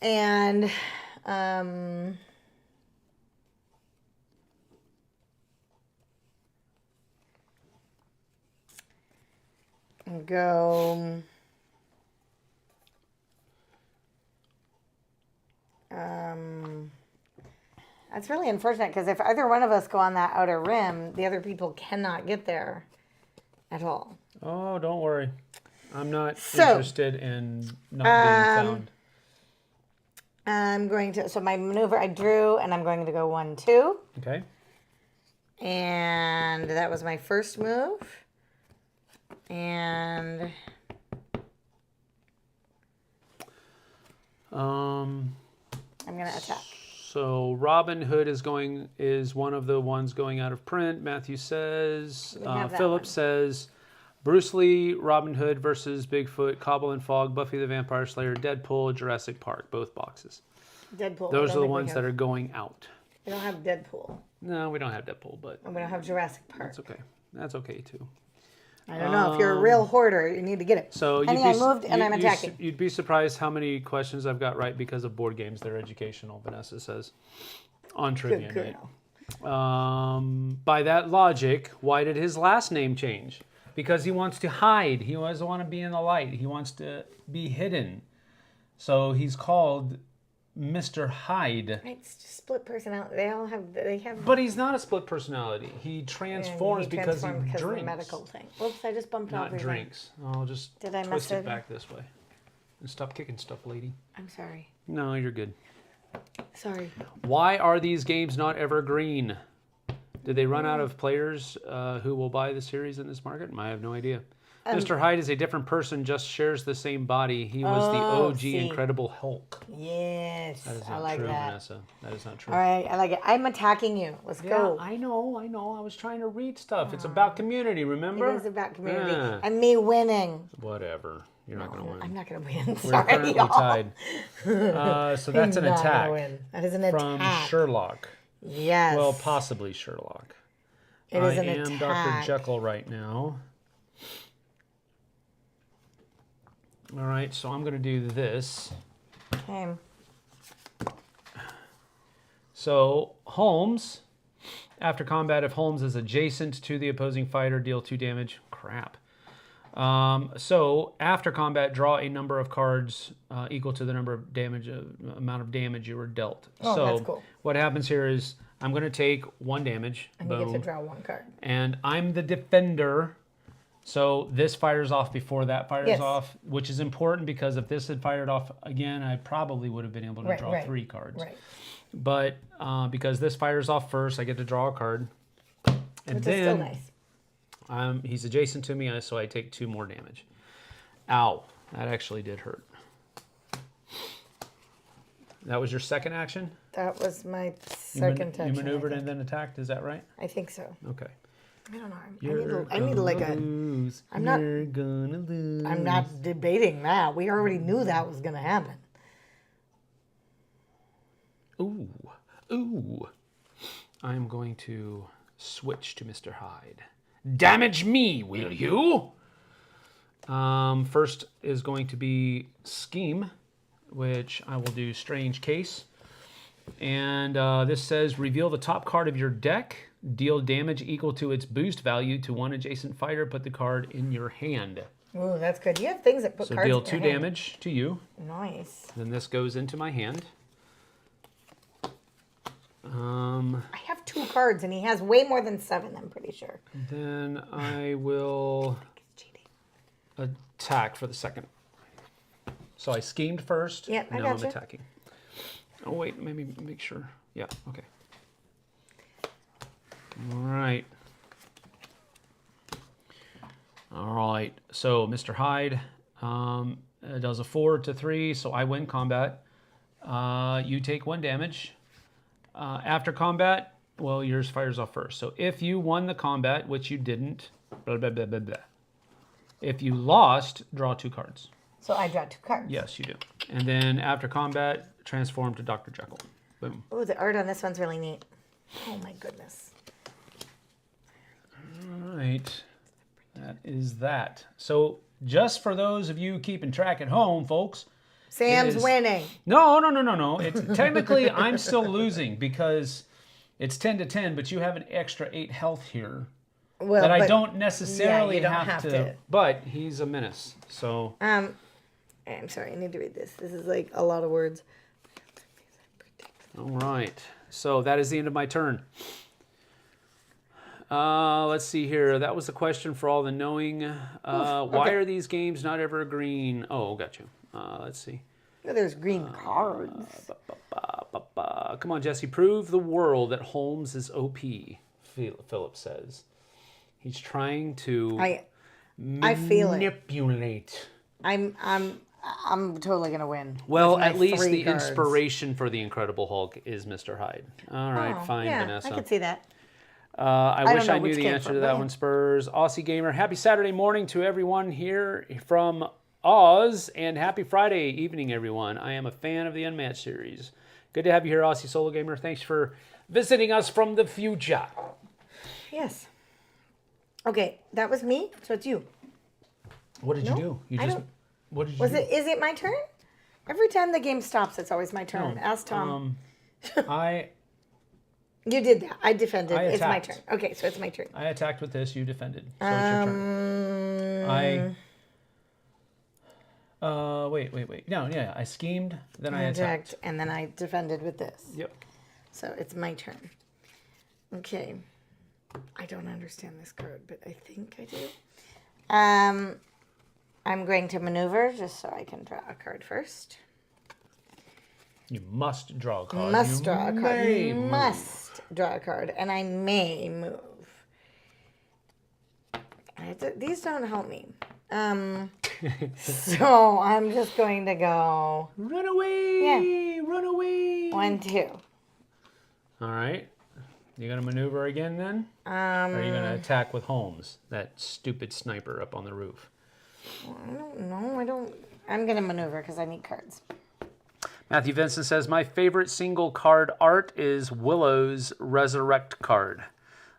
And go that's really unfortunate because if either one of us go on that outer rim, the other people cannot get there at all. Oh, don't worry. I'm not interested in not being found. I'm going to, so my maneuver I drew, and I'm going to go 1, 2. Okay. And that was my first move. And I'm going to attack. So Robin Hood is one of the ones going out of print. Matthew says. Philip says Bruce Lee, Robin Hood versus Bigfoot, Cobble and Fog, Buffy the Vampire Slayer, Deadpool, Jurassic Park, both boxes. Deadpool. Those are the ones that are going out. We don't have Deadpool. No, we don't have Deadpool, but and we don't have Jurassic Park. That's okay. That's okay too. I don't know. If you're a real hoarder, you need to get it. So Honey, I moved and I'm attacking. You'd be surprised how many questions I've got right because of board games. They're educational, Vanessa says, on trivia night. By that logic, why did his last name change? Because he wants to hide. He doesn't want to be in the light. He wants to be hidden. So he's called Mr. Hyde. It's just split personality. They have. But he's not a split personality. He transforms because he drinks. Of the medical thing. Oops, I just bumped off. Not drinks. I'll just twist it back this way. And stop kicking stuff, lady. I'm sorry. No, you're good. Sorry. Why are these games not evergreen? Did they run out of players who will buy the series in this market? I have no idea. Mr. Hyde is a different person, just shares the same body. He was the OG Incredible Hulk. Yes, That is I not like true, that. Vanessa. That is not true. All right, I like it. I'm attacking you. Let's go. I know. I was trying to read stuff. It's about community, remember? It is about community Yeah. and me winning. Whatever. You're not going to win. I'm not going to win. We're Sorry, currently y'all. tied. So that's an I'm not gonna attack win. That is an from attack. Sherlock. Yes. Well, possibly Sherlock. It is an I am Dr. attack. Jekyl right now. All right, so I'm going to do this. Okay. So Holmes, after combat, if Holmes is adjacent to the opposing fighter, deal 2 damage. Crap. So after combat, draw a number of cards equal to the number of damage, amount of damage you were dealt. Oh, so that's cool. What happens here is I'm going to take 1 damage. And boom, you get to draw 1 card. and I'm the defender. So this fires off before that fires off, which is important because if this had fired off again, I probably would have been able to draw 3 cards. Right. But because this fires off first, I get to draw a card. And Which then is still nice. He's adjacent to me, so I take 2 more damage. Ow. That actually did hurt. That was your second action? That was my second action. You maneuvered and then attacked, is that right? I think so. Okay. I don't know. I need like a. Lose. I'm not. You're gonna lose. I'm not debating that. We already knew that was going to happen. Ooh. I'm going to switch to Mr. Hyde. Damage me, will you? First is going to be Scheme, which I will do Strange Case. And this says, reveal the top card of your deck. Deal damage equal to its boost value to 1 adjacent fighter. Put the card in your hand. Ooh, that's good. You have things that put So cards deal in 2 your hand. damage to you. Nice. Then this goes into my hand. I have 2 cards, and he has way more than 7, I'm pretty sure. Then I will attack for the second. So I schemed first. Yep, I now gotcha. I'm attacking. Oh, wait, maybe make sure. Yeah, okay. All right. All right, so Mr. Hyde does a 4 to 3, so I win combat. You take 1 damage. After combat, well, yours fires off first. So if you won the combat, which you didn't, blah, blah, blah, blah, blah. If you lost, draw 2 cards. So I draw 2 cards. Yes, you do. And then after combat, transform to Dr. Jekyll. Boom. Oh, the art on this one's really neat. Oh my goodness. All right. That is that. So just for those of you keeping track at home, folks. Sam's winning. No. It's technically I'm still losing because it's 10 to 10, but you have an extra 8 health here. Well, that I don't necessarily you don't have to. But he's a menace. So I'm sorry, I need to read this. This is like a lot of words. all right. So that is the end of my turn. Let's see here. That was the question for all the knowing. Why are these games not ever green? Oh, got you. Let's see. Oh, there's green cards. Come on, Jessie. Prove the world that Holmes is OP, Philip says. He's trying to I feel it. manipulate. I'm totally gonna win. Well, with my at least 3 the cards. inspiration for the Incredible Hulk is Mr. Hyde. All right, fine, yeah, Vanessa. I could see that. I wish know I knew which the came answer from. to Go that ahead. one, Spurs. Aussie Gamer, happy Saturday morning to everyone here from Oz, and happy Friday evening, everyone. I am a fan of the Unmatched series. Good to have you here, Aussie Solo Gamer. Thanks for visiting us from the future. Yes. Okay, that was me. So it's you. What did you do? You I just. don't- What did you Was do? it? Is it my turn? Every time the game stops, it's always my turn. Ask Tom. You did that. I defended. I It's my attacked. turn. Okay, so it's my turn. I attacked with this. You defended. So it's your turn. Wait. No, yeah. I schemed. Then I attacked. And then I defended with this. Yep. So it's my turn. Okay. I don't understand this card, but I think I do. I'm going to maneuver just so I can draw a card first. You must draw a card. Must draw a card. may move. Must draw a card, and I may move. These don't help me. So I'm just going to go Run away! Run away! 1, 2. All right. You gonna maneuver again then? Or are you gonna attack with Holmes, that stupid sniper up on the roof? I don't know. I'm going to maneuver because I need cards. Matthew Vincent says, my favorite single card art is Willow's Resurrect card.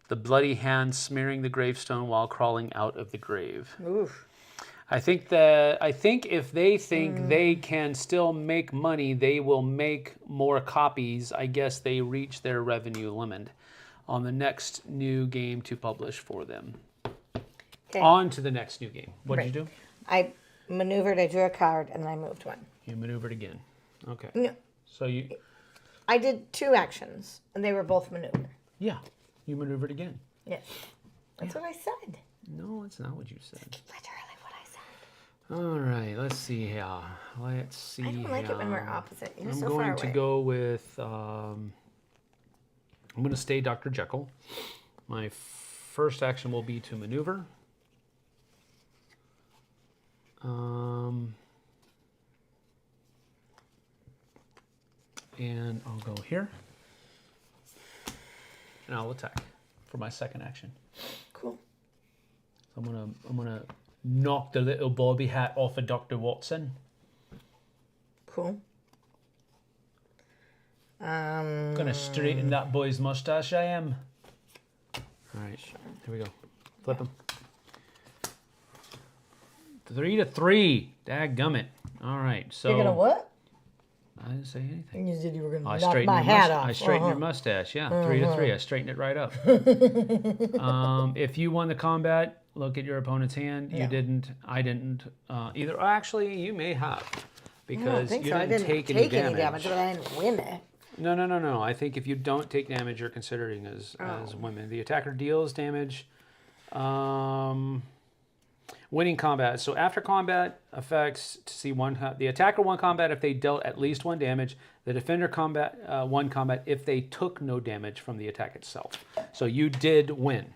The bloody hand smearing the gravestone while crawling out of the grave. Oof. I think if they think they can still make money, they will make more copies. I guess they reach their revenue limit on the next new game to publish for them. Okay. On to the next new game. What did you do? I maneuvered, I drew a card, and then I moved one. You maneuvered again. Okay. No. So you... I did 2 actions, and they were both maneuver. Yeah. You maneuvered again. Yes. That's what I said. No, it's not what you said. Literally what I said. All right. Let's see here. Let's see. I don't like it when we're opposite. You're I'm so far going away. to go with... I'm going to stay Dr. Jekyll. My first action will be to maneuver. And I'll go here. And I'll attack for my second action. Cool. So I'm gonna knock the little bobby hat off of Dr. Watson. Cool. Gonna straighten that boy's mustache, I am. All right, here we go. Flip him. 3-3. Dadgummit. All right, so... You're going to what? I didn't say anything. You said you were going to I knock straightened my your hat off. I straightened your mustache, yeah. 3-3. I straightened it right up. If you won the combat, look at your opponent's hand. You didn't. I didn't either. Actually, you may have. Because you didn't take any damage. But I didn't win it. No. I think if you don't take damage, you're considering as women. The attacker deals damage. Winning combat. So after combat effects, to see the attacker won combat if they dealt at least 1 damage. The defender won combat if they took no damage from the attack itself. So you did win.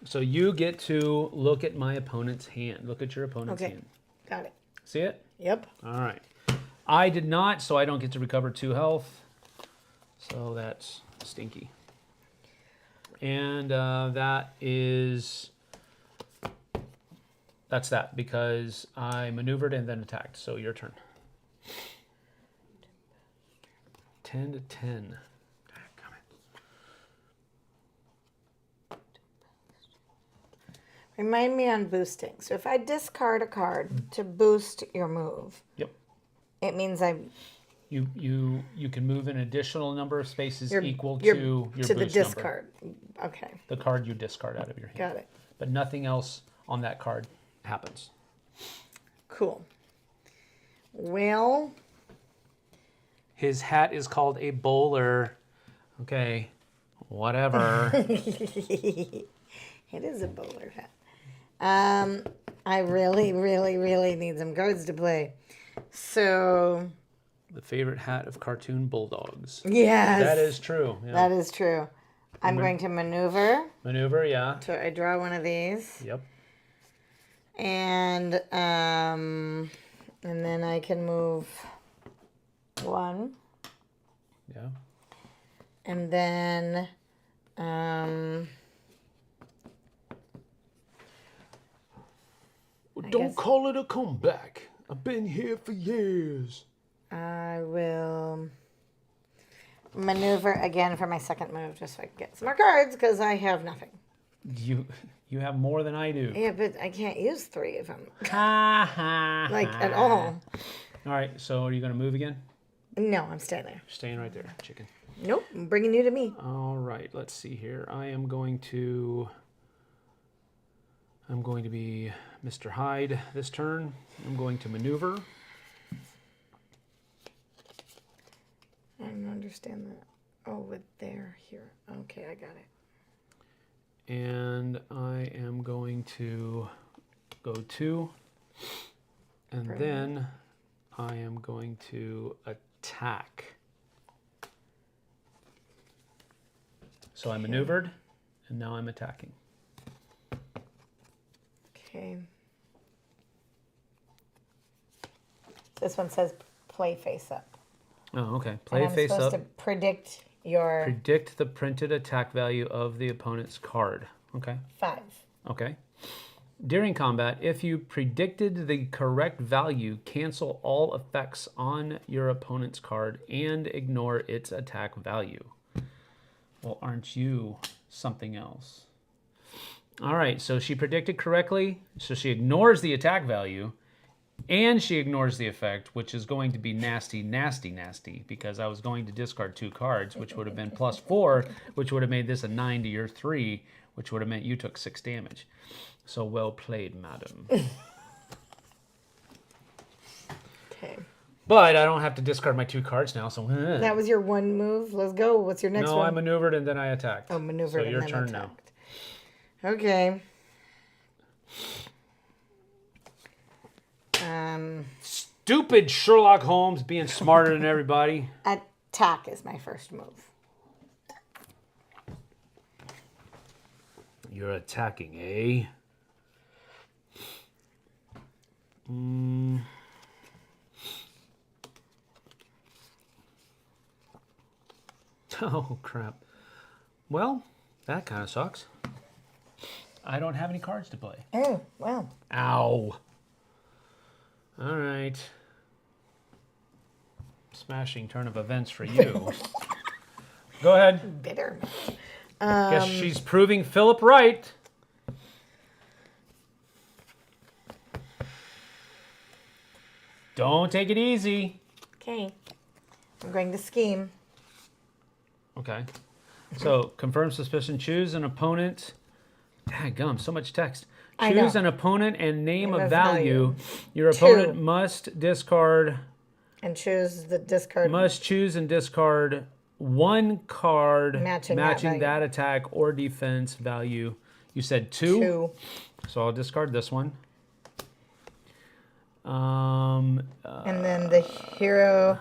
So you get to look at my opponent's hand. Look at your opponent's hand. Got it. See it? Yep. All right. I did not, so I don't get to recover 2 health. So that's stinky. And that's that, because I maneuvered and then attacked. So your turn. 10-10. Remind me on boosting. So if I discard a card to boost your move, Yep. it means You can move an additional number of spaces equal to your boost the discard. Number. Okay. The card you discard out of your hand. Got it. But nothing else on that card happens. Cool. Well, his hat is called a bowler. Okay, whatever. it is a bowler hat. I really, really, really need some cards to play. So... The favorite hat of cartoon bulldogs. Yes. That is true. Yeah. That is true. I'm going to maneuver. Maneuver, yeah. So I draw one of these. Yep. And then I can move 1. Yeah. And then Don't call it a comeback. I've been here for years. I will maneuver again for my second move just so I can get some more cards because I have nothing. You have more than I do. Yeah, but I can't use 3 of them. Like at all. All right, so are you going to move again? No, I'm staying there. Staying right there, chicken. Nope, I'm bringing you to me. All right, let's see here. I'm going to be Mr. Hyde this turn. I'm going to maneuver. I don't understand that. Oh, with there, here. Okay, I got it. And I am going to go 2. And then I am going to attack. So I maneuvered, and now I'm attacking. Okay. This one says play face up. Oh, okay. And Play I'm face supposed up. to predict your Predict the printed attack value of the opponent's card. Okay. 5. Okay. During combat, if you predicted the correct value, cancel all effects on your opponent's card and ignore its attack value. Well, aren't you something else? All right, so she predicted correctly, so she ignores the attack value, and she ignores the effect, which is going to be nasty, nasty, nasty, because I was going to discard 2 cards, which would have been +4, which would have made this a 9 to your 3, which would have meant you took 6 damage. So well played, madam. Okay. But I don't have to discard my 2 cards now, so... That was your one move. Let's go. What's your next No, one? I maneuvered and then I attacked. Oh, maneuvered so your and then turn attacked. Okay. Stupid Sherlock Holmes being smarter than everybody. Attack is my first move. You're attacking, eh? Oh, crap. Well, that kind of sucks. I don't have any cards to play. Oh, wow. Ow. All right. Smashing turn of events for you. Go ahead. Bitter. Guess she's proving Philip right. Don't take it easy. Okay. I'm going to scheme. Okay. So, confirm suspicion. Choose an opponent. Daggum, so much text. I Choose know. an opponent and name a a value. value. Your 2. opponent must discard. And choose the discard. Must choose and discard 1 card Matching that that attack or defense value. You said 2? 2. So I'll discard this one. And then the hero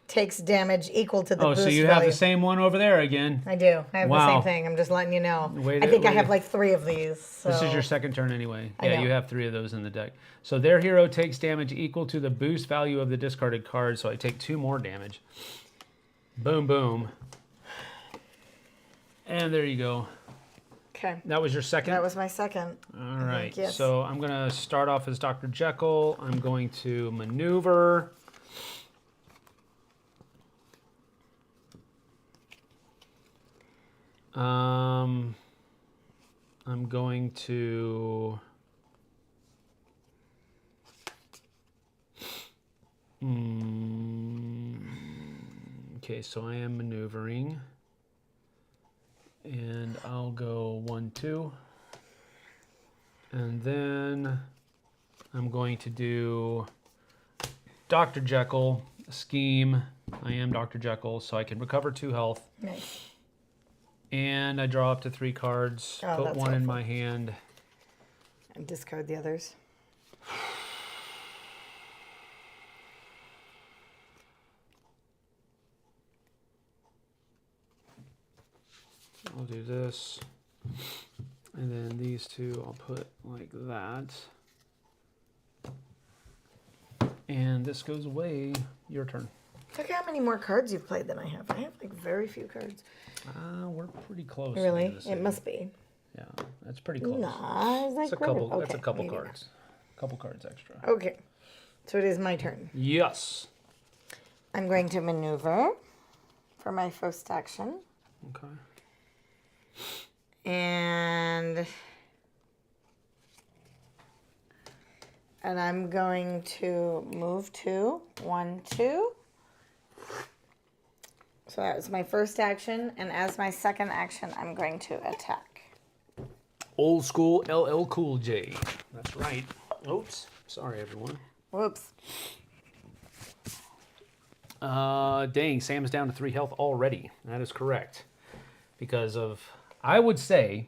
takes damage equal to the boost so you value. have the same one over there again. I do. I have the Wow. same thing. I'm just letting you know. Wait I think a- I have wait. like 3 of these. So. This is your second turn anyway. I Yeah, know. you have 3 of those in the deck. So their hero takes damage equal to the boost value of the discarded card. So I take 2 more damage. Boom, boom. And there you go. Okay. That was your second? That was my second. All right. yes. So I'm going to start off as Dr. Jekyll. I'm going to maneuver. I'm going to... Okay, so I am maneuvering. And I'll go 1, 2. And then I'm going to do Dr. Jekyll, scheme. I am Dr. Jekyll, so I can recover 2 health. Nice. And I draw up to 3 cards, Oh, put that's 1 in helpful. my hand. And discard the others. I'll do this. And then these 2 I'll put like that. And this goes away. Your turn. Look how many more cards you've played than I have. I have like very few cards. We're pretty close. Really? I'm gonna say. It must be. Yeah, that's pretty close. Nah, it's like That's a couple. Okay, That's a couple maybe cards. Couple cards extra. not. Okay. So it is my turn. Yes. I'm going to maneuver for my first action. Okay. And I'm going to move 2. 1, 2. So that was my first action. And as my second action, I'm going to attack. Old school LL Cool J. That's right. Oops. Sorry, everyone. Whoops. Dang, Sam's down to 3 health already. That is correct. Because of, I would say,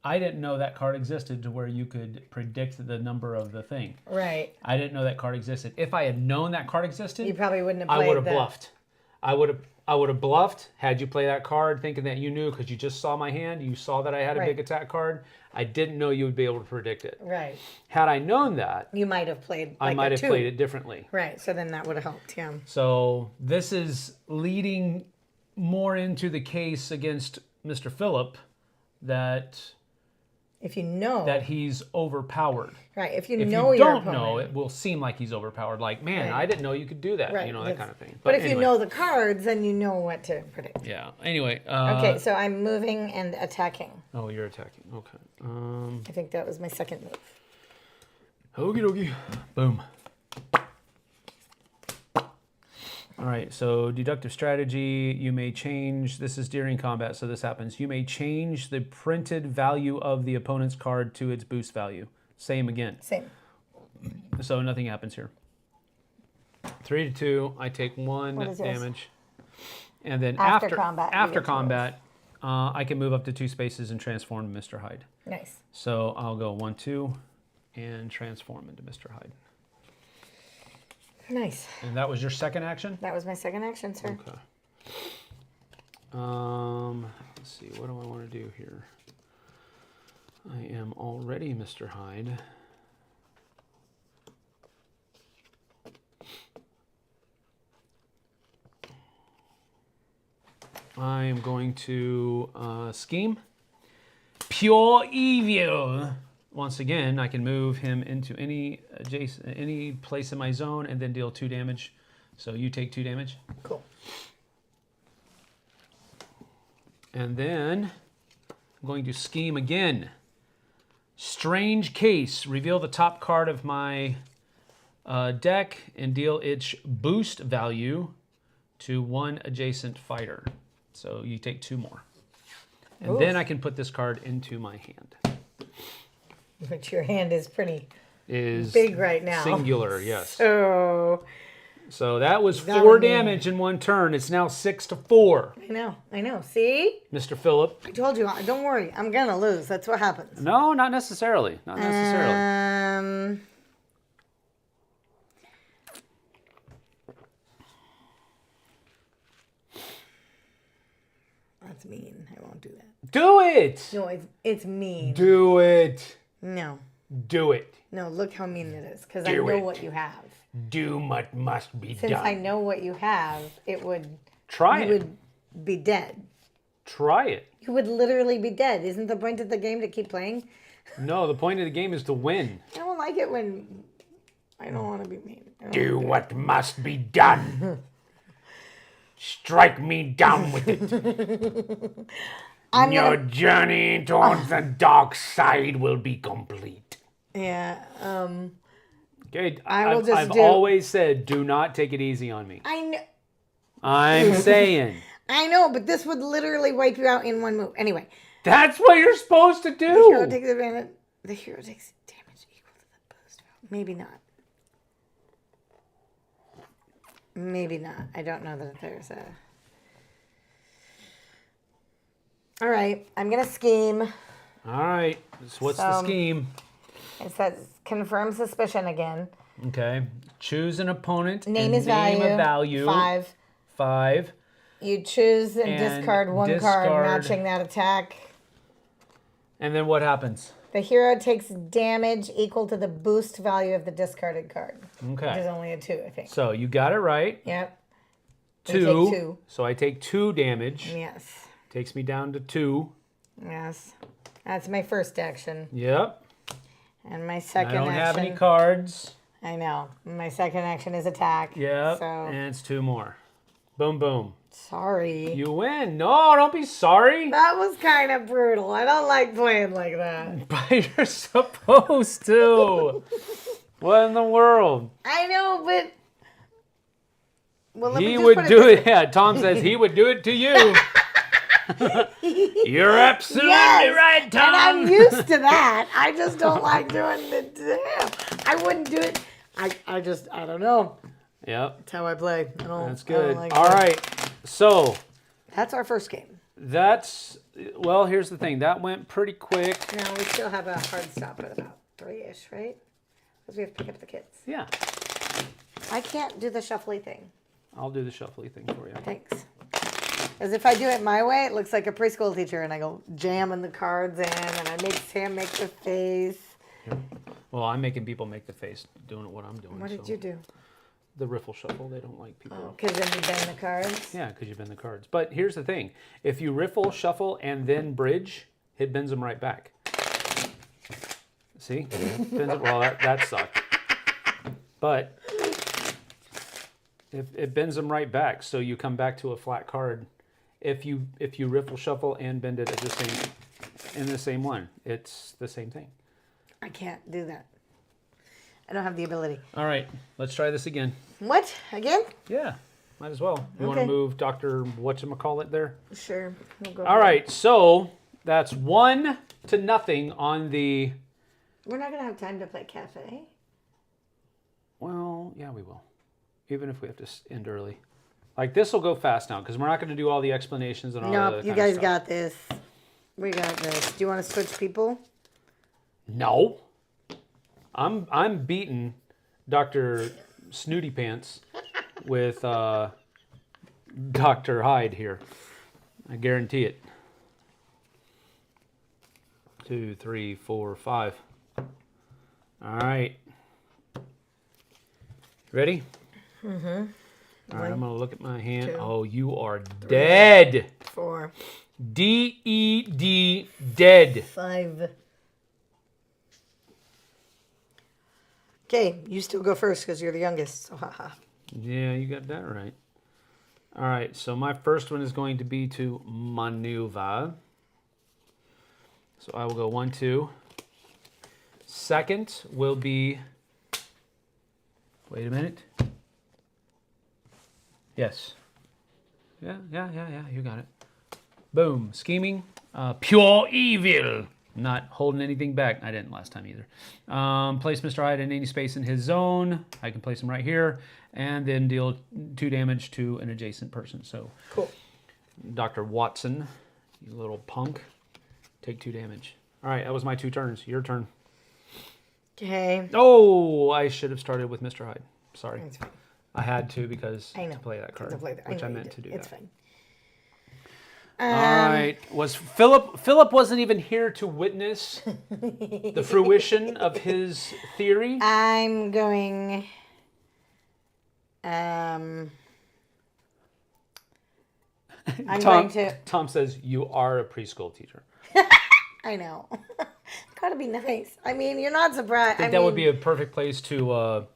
I didn't know that card existed to where you could predict the number of the thing. Right. I didn't know that card existed. If I had known that card existed, You probably wouldn't have I played would have that. bluffed. I would have bluffed had you play that card thinking that you knew because you just saw my hand. You saw that I had a big attack card. I didn't know you would be able to predict it. Right. Had I known that, You might have played like I might have played it differently. Right. So then that would have helped. Yeah. So this is leading more into the case against Mr. Phillip that If you know that he's overpowered. Right. If you If know you your don't opponent, know, it will seem like he's overpowered. Like, man, Right. I didn't know you could do that. Right. You know, that kind of thing. But if you anyway. know the cards, then you know what to predict. Yeah. Anyway. Okay, so I'm moving and attacking. Oh, you're attacking. Okay. I think that was my second move. Okie dokie. Boom. All right, so deductive strategy, you may change, this is during combat, so this happens. You may change the printed value of the opponent's card to its boost value. Same again. Same. So nothing happens here. 3 to 2, I take 1 What is yours? damage. And then After combat, you after get to move. combat, I can move up to 2 spaces and transform Mr. Hyde. Nice. So I'll go 1, 2, and transform into Mr. Hyde. Nice. And that was your second action? That was my second action, sir. Okay. Let's see, what do I want to do here? I am already Mr. Hyde. I am going to scheme. Pure evil. Once again, I can move him into any place in my zone and then deal 2 damage. So you take 2 damage. Cool. And then I'm going to scheme again. Strange case. Reveal the top card of my deck and deal its boost value to 1 adjacent fighter. So you take 2 more. And then I can put this card into my hand. Which your hand is pretty Is big right now. Singular, yes. So that was That 4 would mean- damage in 1 turn. It's now 6 to 4. I know. See? Mr. Phillip. I told you, don't worry. I'm going to lose. That's what happens. No, not necessarily. Not necessarily. That's mean. I won't do that. Do it! No, it's mean. Do it. No. Do it. No, look how mean it is. Because I Do know it. what you have. Do what must be Since done. I know what you have, it would... Try you it. would be dead. Try it. You would literally be dead. Isn't the point of the game to keep playing? No, the point of the game is to win. I don't like it when... I don't want to be mean. Do what must be done. Strike me down with it. Your journey towards the dark side will be complete. Yeah, Okay, I've always said, do not take it easy on me. I know. I'm saying. I know, but this would literally wipe you out in 1 move. Anyway, That's what you're supposed to the hero do. takes advantage. The hero takes damage equal to the boost value. Maybe not. Maybe not. I don't know that there's a... All right, I'm going to scheme. All right. So what's the scheme? It says confirm suspicion again. Okay. Choose an opponent. Name and is value. Name a value. 5. 5. You choose and discard 1 card matching that attack. And then what happens? The hero takes damage equal to the boost value of the discarded card. Which is Okay. only a 2, I think. So you got it right. Yep. 2. You take 2. So I take 2 damage. Yes. Takes me down to 2. Yes. That's my first action. Yep. And my I second don't action... have any cards. I know. My second action is attack. Yep. So, And it's 2 more. Boom, boom. sorry. You win. No, don't be sorry. That was kind of brutal. I don't like playing like that. But you're supposed to. What in the world? I know, but... Well, let me He just would put do this it. Yeah, Tom says he would do it to you. You're absolutely Yes, right, Tom. And I'm used to that. I just don't like doing it to him. I wouldn't do it. I don't know. Yep, That's how I play. that's I don't good. like All it. right, so That's our first game. well, here's the thing. That went pretty quick. Now we still have a hard stop at about 3-ish, right? Because we have to pick up the kids. Yeah. I can't do the shuffly thing. I'll do the shuffly thing for you. Thanks. As if I do it my way, it looks like a preschool teacher, and I go jamming the cards in, and I make Sam make the face. Here. Well, I'm making people make the face doing what I'm doing. What did you do? The riffle shuffle. They don't like people. Oh, because then you bend the cards? Yeah, because you bend the cards. But here's the thing. If you riffle, shuffle, and then bridge, it bends them right back. See? Bends them, well, that sucked. But it bends them right back, so you come back to a flat card. If you riffle, shuffle, and bend it in the same one, it's the same thing. I can't do that. I don't have the ability. All right, let's try this again. What? Again? Yeah, might as well. You want to move Dr. Whatchamacallit there? Sure. We'll go All right, so that's 1-0 on the... We're not going to have time to play Café. Well, yeah, we will. Even if we have to end early. Like, this will go fast now, because we're not going to do all the explanations and all that. Nope, you guys got this. We got this. Do you want to switch people? No. I'm beating Dr. Snooty Pants with Dr. Hyde here. I guarantee it. 2, 3, 4, 5. All right. Ready? Mm-hmm. All right, I'm going to look at my hand. 2, oh, you are dead. 4. D-E-D, dead. 5. Okay, you still go first because you're the youngest. So haha. Yeah, you got that right. All right, so my first one is going to be to maneuver. So I will go 1, 2. Second will be... Wait a minute. Yes. Yeah, you got it. Boom. Scheming. Pure evil. Not holding anything back. I didn't last time either. Place Mr. Hyde in any space in his zone. I can place him right here. And then deal 2 damage to an adjacent person. So, cool. Dr. Watson, you little punk, take 2 damage. All right, that was my 2 turns. Your turn. Okay. Oh, I should have started with Mr. Hyde. Sorry. That's fine. I had to because I know. to play that card, To play that. which I know meant you to do It's that. fine. All right. Was Philip wasn't even here to witness the fruition of his theory? I'm going... I'm going to... Tom says, you are a preschool teacher. I know. Gotta be nice. I mean, you're not surprised. I think that would be a perfect place to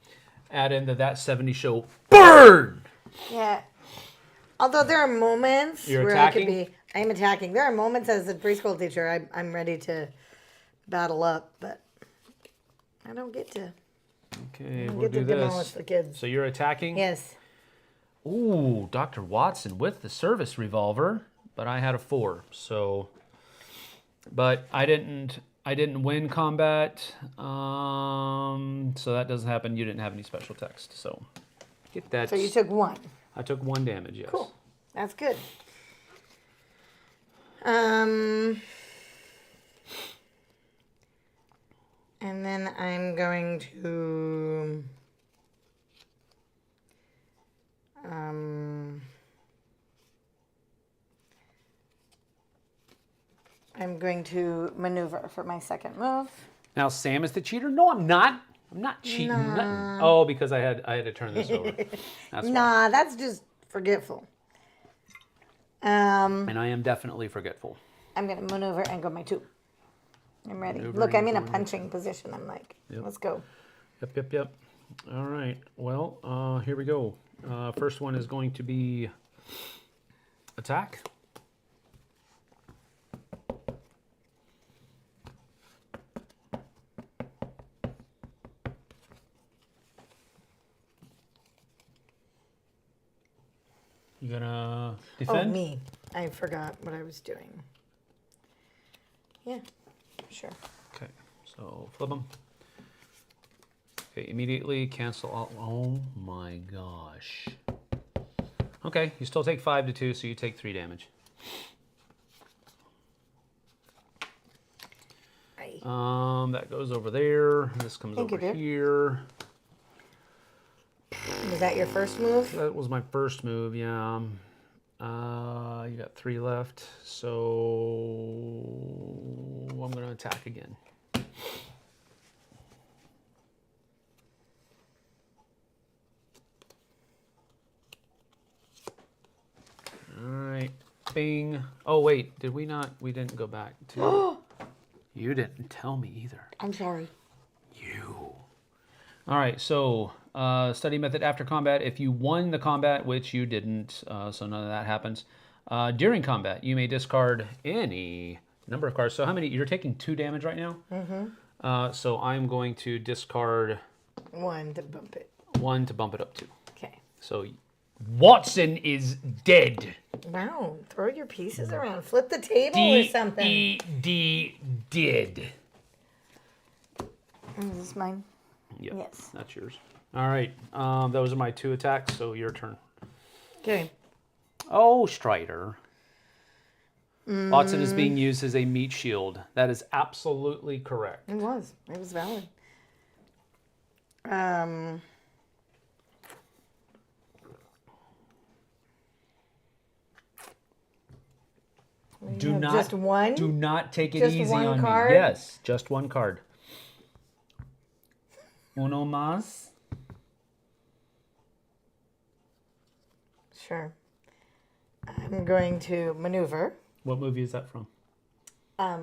add into that 70s show. Burn! Yeah. Although there are moments You're where attacking? I am attacking. There are moments as a preschool teacher I'm ready to battle up, but I don't get to. Okay, I we'll get do to demolish this. the kids. So you're attacking? Yes. Ooh, Dr. Watson with the service revolver, but I had a 4, so... But I didn't win combat, so that doesn't happen. You didn't have any special text, so get that. So you took 1. I took 1 damage, yes. Cool. That's good. And then I'm going to I'm going to maneuver for my second move. Now Sam is the cheater? No, I'm not. I'm not cheating. Nothing. Oh, because I had to turn this over. That's Nah, that's just forgetful. And I am definitely forgetful. I'm going to maneuver and go my 2. I'm ready. Maneuvering, Look, I'm in a going punching position. I'm like, let's go. Yep. All right. Well, here we go. First one is going to be attack. You gonna defend? Oh, me. I forgot what I was doing. Yeah, sure. Okay, so flip them. Okay, immediately cancel all. Oh my gosh. Okay, you still take 5 to 2, so you take 3 damage. Aye. That goes over there. This comes Thank you, over dear. here. Was that your first move? That was my first move, yeah. You got 3 left, so I'm going to attack again. All right, bing. Oh, wait, did we not? We didn't go back to... You didn't tell me either. I'm sorry. You. All right, so study method after combat. If you won the combat, which you didn't, so none of that happens. During combat, you may discard any number of cards. So how many? You're taking 2 damage right now? Mm-hmm. So I'm going to discard... 1 to bump it. 1 to bump it up 2. Okay. So Watson is dead. Wow, throw your pieces around. Flip the table or something. D did. Is this mine? Yep, Yes. that's yours. All right, those are my 2 attacks, so your turn. Okay. Oh, Strider. Watson is being used as a meat shield. That is absolutely correct. It was. It was valid. Do not just one? Do not take it Just easy one on card? me. Yes, just 1 card. Uno más. Sure. I'm going to maneuver. What movie is that from? I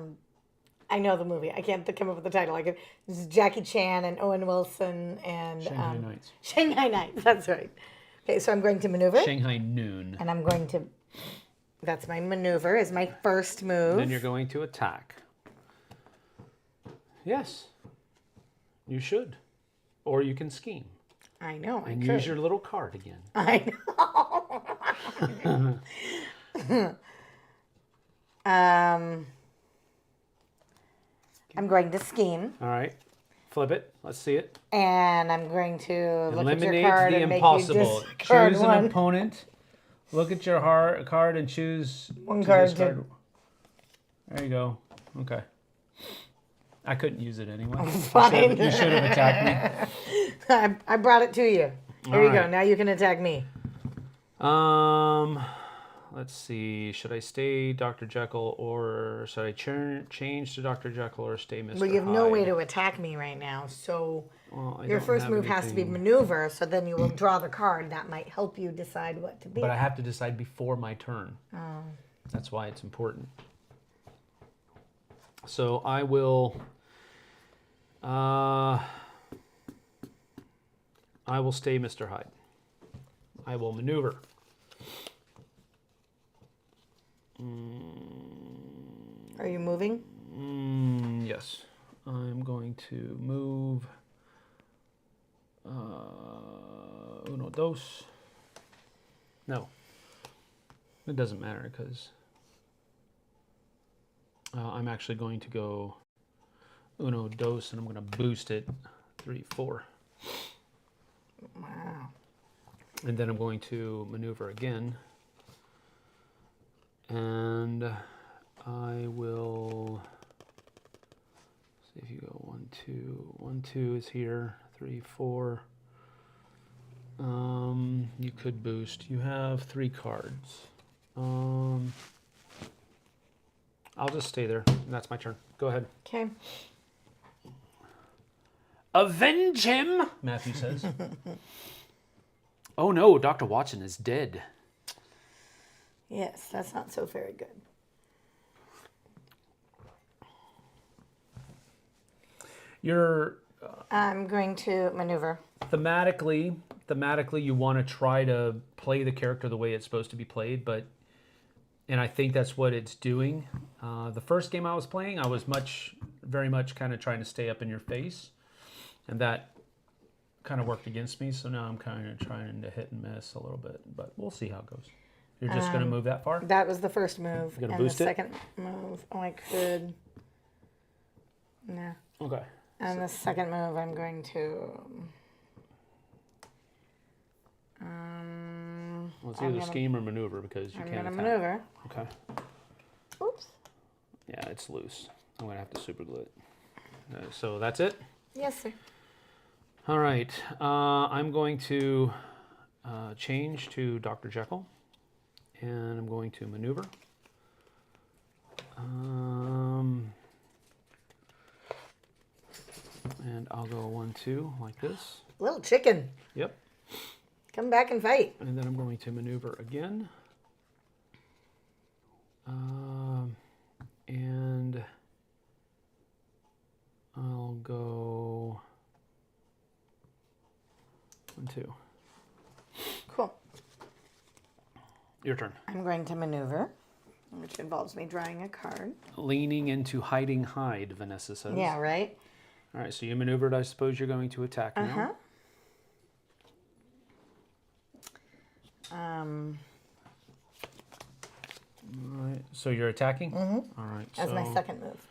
know the movie. I can't come up with the title. This is Jackie Chan and Owen Wilson and Shanghai Nights. Shanghai Nights. That's right. Okay, so I'm going to maneuver. Shanghai Noon. And I'm going to. That's my maneuver. Is my first move. Then you're going to attack. Yes, you should, or you can scheme I know. and use your little card again. I know. I'm going to scheme. All right, flip it. Let's see it. And I'm going to look at your Eliminate card the and impossible. make you discard Choose an one. opponent. Look at your card and choose One to card discard. There you go. Okay. I couldn't use it anyway. Fine. You should have attacked me. I brought it to you. There you go. right. Now you can attack me. Let's see. Should I stay Dr. Jekyll or should I change to Dr. Jekyll or stay Mr. Well, you have Hyde? no way to attack me right now, so Well, I your don't first have move has to be anything. maneuver, so then you will draw the card. That might help you decide what to be. But I have to decide before my turn. Oh. That's why it's important. So I will stay Mr. Hyde. I will maneuver. Are you moving? Yes. I'm going to move uno, dos. No. It doesn't matter because I'm actually going to go uno, dos, and I'm going to boost it 3, 4. Wow. And then I'm going to maneuver again. And I will see if you go 1, 2. 1, 2 is here. 3, 4. You could boost. You have 3 cards. I'll just stay there. That's my turn. Go ahead. Okay. Avenge him, Matthew says. Oh no, Dr. Watson is dead. Yes, that's not so very good. You're I'm going to maneuver. thematically you want to try to play the character the way it's supposed to be played, and I think that's what it's doing. The first game I was playing, I was very much kind of trying to stay up in your face, and that kind of worked against me. So now I'm kind of trying to hit and miss a little bit, but we'll see how it goes. You're just going to move that far? That was the first move. You gonna and boost the it? second move, I could. No. Okay. And the second move, I'm going to. Well, it's either scheme or maneuver because you I'm can't going to attack. maneuver. Okay. Oops. Yeah, it's loose. I'm going to have to super glue it. So that's it? Yes, sir. All right. I'm going to change to Dr. Jekyll, and I'm going to maneuver. And I'll go 1, 2 like this. Little chicken. Yep. Come back and fight. And then I'm going to maneuver again. And I'll go 1, 2. Cool. Your turn. I'm going to maneuver, which involves me drawing a card. Leaning into hiding Hyde, Vanessa says. Yeah, right? All right, so you maneuvered. I suppose you're going to attack now. Uh-huh. All right, so you're attacking? Mm-hmm. All right. That's my second move.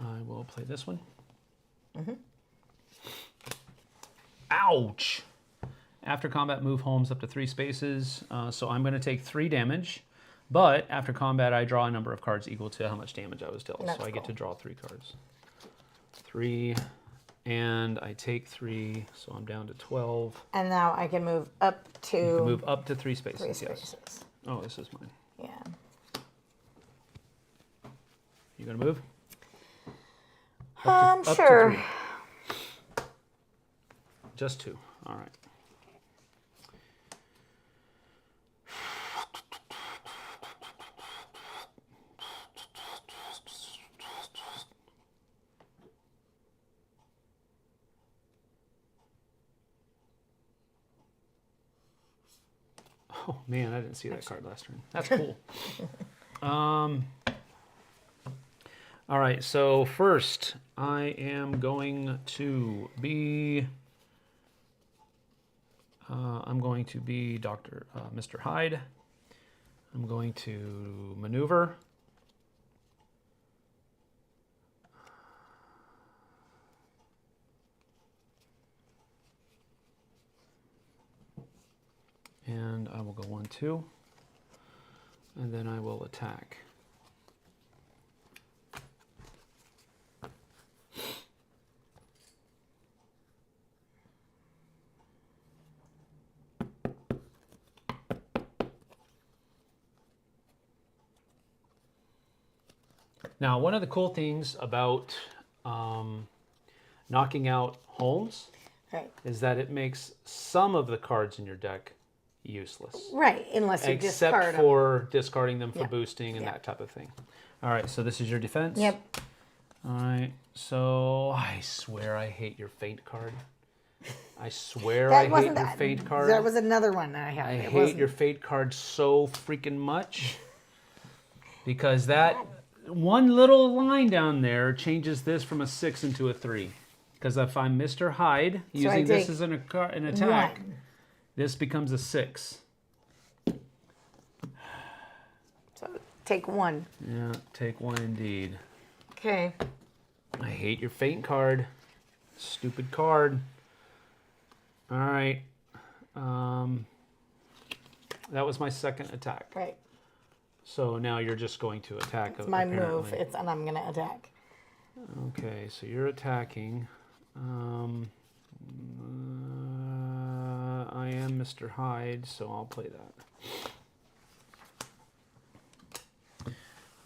I will play this one. Mm-hmm. Ouch! After combat, move Holmes up to 3 spaces. So I'm going to take 3 damage. But after combat, I draw a number of cards equal to how much damage I was dealt. That's so I get cool. to draw 3 cards. 3, and I take 3, so I'm down to 12. And now I can move up to... You can move up to 3 spaces, 3 spaces. yes. Oh, this is mine. Yeah. You going to move? Up Sure. to 3. Just 2. All right. Oh man, I didn't see that card last turn. That's cool. All right, so first I am going to be Mr. Hyde. I'm going to maneuver. And I will go 1, 2. And then I will attack. Now, one of the cool things about knocking out Holmes is that it makes some of the cards in your deck useless. Right, unless you discard Except them. for discarding them for Yeah. boosting and Yeah. that type of thing. All right, so this is your defense? Yep. All right, so I swear I hate your feint card. I swear I hate your feint card. There was another one that I had. I hate your feint card so freaking much. Because that one little line down there changes this from a 6 into a 3. Because if I'm Mr. Hyde, using this as an attack, this becomes a 6. So take 1. Yeah, take 1 indeed. Okay. I hate your feint card. Stupid card. All right. That was my second attack. Right. So now you're just going to attack. It's my move. And I'm going to attack. Okay, so you're attacking. I am Mr. Hyde, so I'll play that.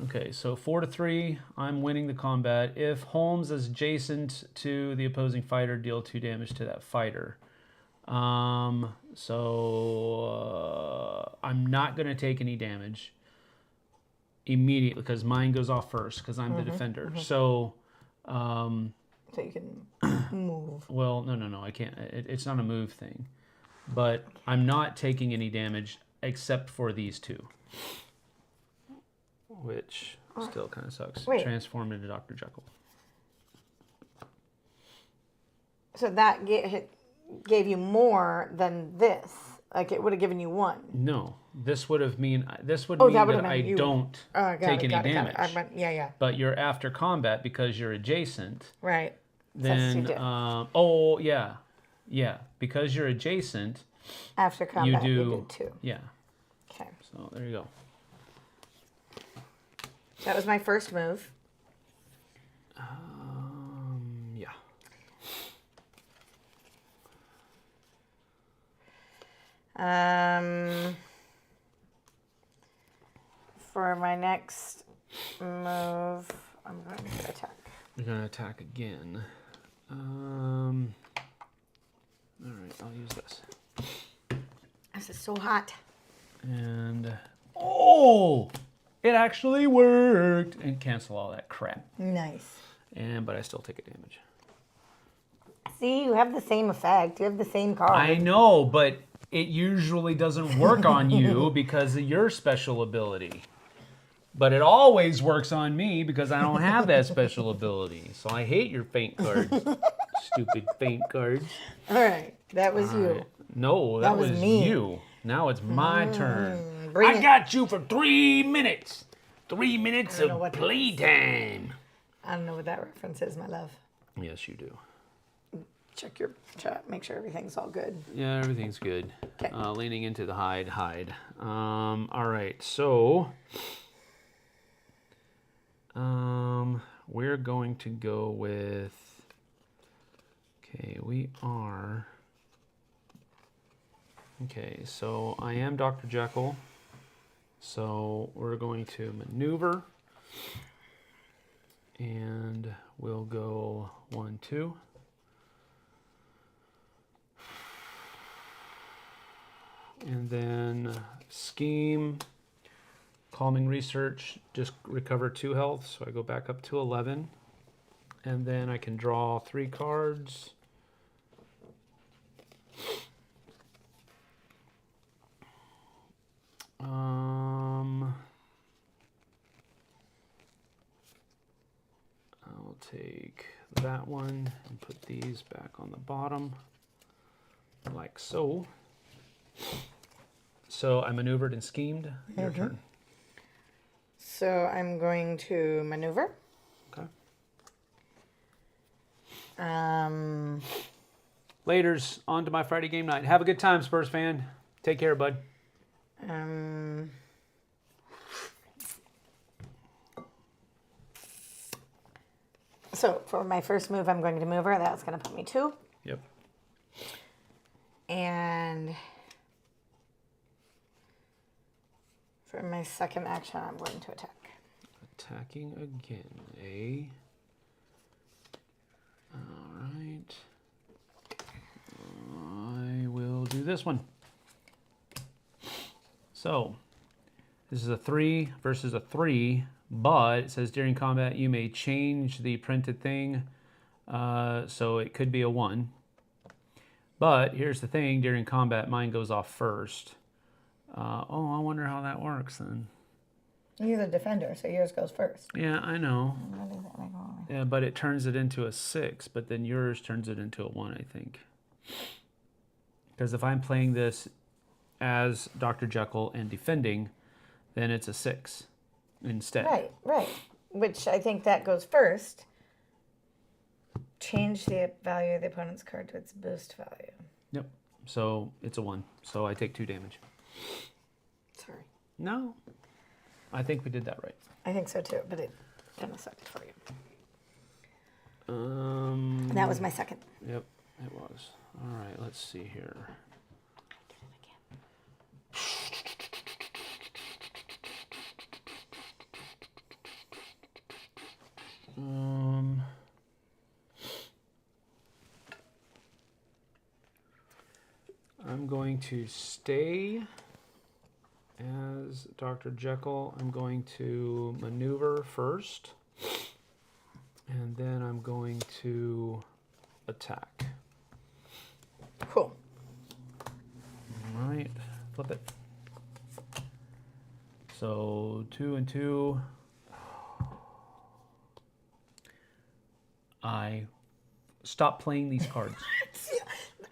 Okay, so 4 to 3, I'm winning the combat. If Holmes is adjacent to the opposing fighter, deal 2 damage to that fighter. I'm not going to take any damage immediately because mine goes off first because I'm the defender. So you can move. well, no, I can't. It's not a move thing. But I'm not taking any damage except for these 2. Which still kind of sucks. Wait. Transform into Dr. Jekyll. So that gave you more than this. Like it would have given you 1. No, this would mean that I don't take any damage. Yeah. But you're after combat because you're adjacent. Right. Then yeah, because you're adjacent. After combat, you do 2. Yeah. Okay. So So there you go. That was my first move. Yeah. For my next move, I'm going to attack. You're gonna attack again. All right, I'll use this. This is so hot. And oh, it actually worked. And cancel all that crap. Nice. But I still take a damage. See, you have the same effect. You have the same card. I know, but it usually doesn't work on you because of your special ability. But it always works on me because I don't have that special ability. So I hate your feint cards. Stupid feint cards. All right, that was you. Right. No, that was me. you. Now it's my turn. Bring I it. got you for 3 minutes. 3 minutes I don't know of what that playtime. I don't know what that reference is, my love. Yes, you do. Check your chat. Make sure everything's all good. Yeah, everything's good. Okay. Leaning into the Hyde. All right, so we're going to go with. Okay, we are. Okay, so I am Dr. Jekyll. So we're going to maneuver. And we'll go 1, 2. And then scheme, calming research, just recover 2 health. So I go back up to 11. And then I can draw 3 cards. I'll take that one and put these back on the bottom, like so. So I maneuvered and schemed. Your turn. So I'm going to maneuver. Okay. Laters, on to my Friday game night. Have a good time, Spurs fan. Take care, bud. So for my first move, I'm going to move her. That's going to put me 2. Yep. And for my second action, I'm going to attack. Attacking again, All right. I will do this one. So, this is a 3 versus a 3, but it says during combat you may change the printed thing, so it could be a 1. But here's the thing, during combat mine goes off first. I wonder how that works then. You're the defender, so yours goes first. Yeah, I know. What does that make wrong? Yeah, but it turns it into a 6, but then yours turns it into a 1, I think. Because if I'm playing this as Dr. Jekyll and defending, then it's a 6 instead. Right. Which I think that goes first. Change the value of the opponent's card to its boost value. Yep. So it's a 1. So I take 2 damage. Sorry. No. I think we did that right. I think so too, but it kind of sucked for you. And that was my second. Yep, it was. All right, let's see here. I'm going to stay as Dr. Jekyll. I'm going to maneuver first, and then I'm going to attack. Cool. All right, flip it. So 2 and 2. I stop playing these cards.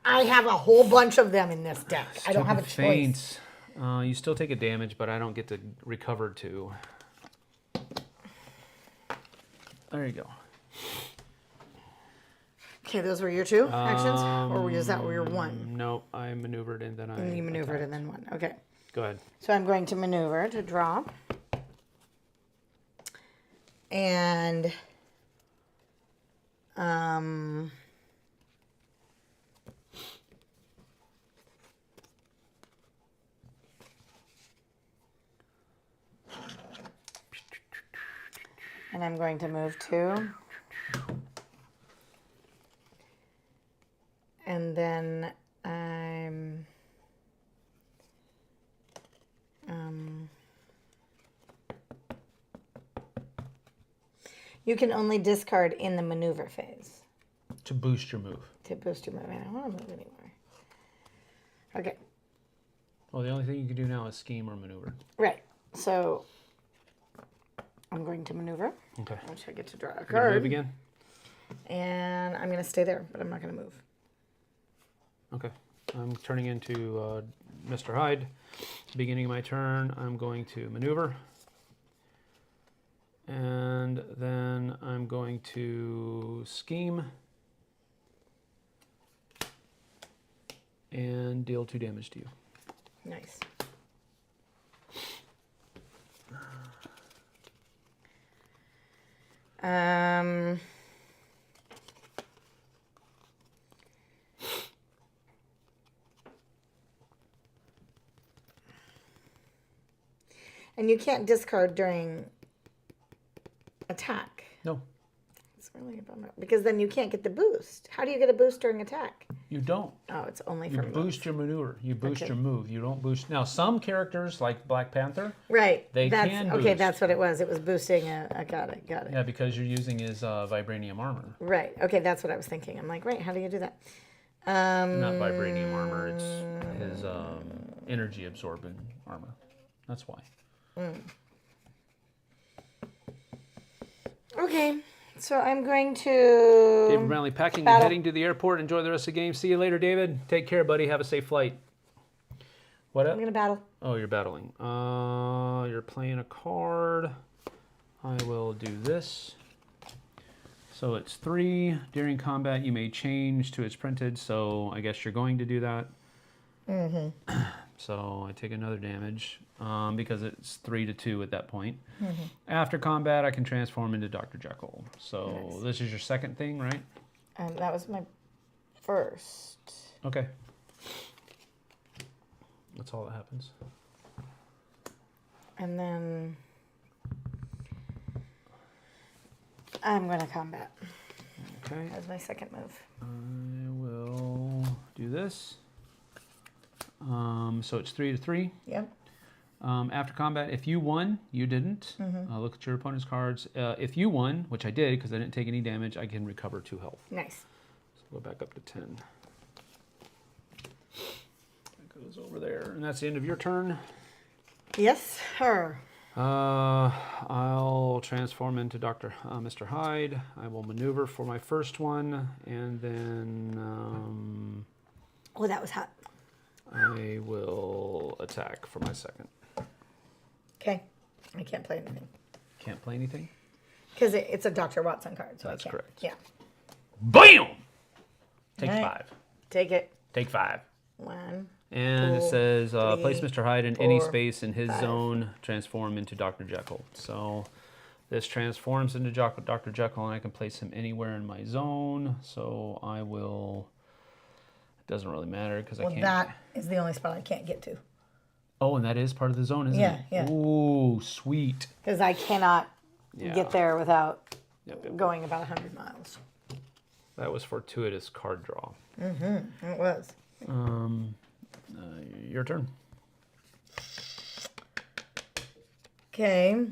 I have a whole bunch of them in this deck. I don't have a choice. Feints. You still take a damage, but I don't get to recover 2. There you go. Okay, those were your 2 actions? Or was that your 1? Nope, I maneuvered and then I And you maneuvered attacked. and then 1. Okay. Go ahead. So I'm going to maneuver to draw. And and I'm going to move 2. And then I'm you can only discard in the maneuver phase. To boost your move. To boost your move. I don't want to move anymore. Okay. Well, the only thing you can do now is scheme or maneuver. Right. So I'm going to maneuver. Okay. Which I get to draw a You're card. gonna move again? And I'm going to stay there, but I'm not going to move. Okay. I'm turning into Mr. Hyde. Beginning of my turn, I'm going to maneuver. And then I'm going to scheme. And deal 2 damage to you. Nice. And you can't discard during attack. No, It's really a bummer. Because then you can't get the boost. How do you get a boost during attack? you don't. Oh, it's only You from boost your maneuver. You boost Okay. your move. You don't boost. Now, some characters, like Black Panther, Right. They that's, can Okay, boost. that's what it was. It was boosting I got it. yeah, because you're using his vibranium armor. Right. Okay, that's what I was thinking. I'm like, right, how do you do that? Not vibranium armor, it's his energy absorbing armor. That's why. Okay, so I'm going to... David Brownlee packing Battle. and heading to the airport. Enjoy the rest of the game. See you later, David. Take care, buddy. Have a safe flight. What up? I'm going to battle. Oh, you're battling. You're playing a card. I will do this. So it's 3. During combat, you may change to its printed. So I guess you're going to do that. Mm-hmm. So I take another damage because it's 3 to 2 at that point. Mm-hmm. After combat, I can transform into Dr. Jekyll. So Nice. This is your second thing, right? That was my first. Okay. That's all that happens. And then I'm going to combat. Okay. That was my second move. I will do this. So it's 3 to 3. Yep. After combat, if you won, you didn't. Look at your opponent's cards. If you won, which I did because I didn't take any damage, I can recover 2 health. Nice. So go back up to 10. That goes over there, and that's the end of your turn. Yes, her. I'll transform into Mr. Hyde. I will maneuver for my first one, and then Oh, that was hot. I will attack for my second. Okay. I can't play anything. Can't play anything? Because it's a Dr. Watson card. So That's I can't. correct. Yeah. BAM! Take All right. 5. Take it. Take 5. 1. And it 2, says, place 3, Mr. Hyde in any 4, space in his 5. zone, transform into Dr. Jekyll. So this transforms into Dr. Jekyll, and I can place him anywhere in my zone. So I will... It doesn't really matter because I Well, can't... that is the only spot I can't get to. Oh, and that is part of the zone, isn't Yeah, it? yeah. Ooh, sweet. Because I cannot Yeah. get there without Yep. going about 100 miles. That was fortuitous card draw. It was. Your turn. Okay.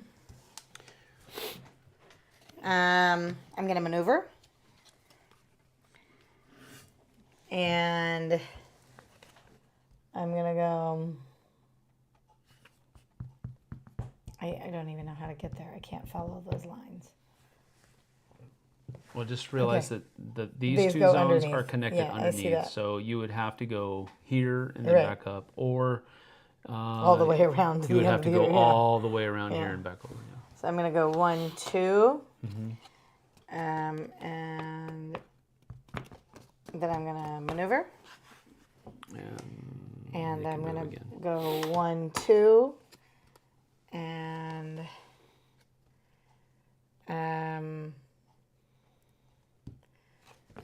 I'm going to maneuver. And I'm going to go... I don't even know how to get there. I can't follow those lines. Well, just realize Okay. that these These two go zones underneath. are connected Yeah, I see underneath. that. So you would have to go here and then Right. back up, or All the way around. you would have to go yeah. all the way around here Yeah. and back over. Yeah. So I'm going to go 1, 2. Mm-hmm. And then I'm going to maneuver. And And Make I'm a move going to again. go 1, 2. And I'm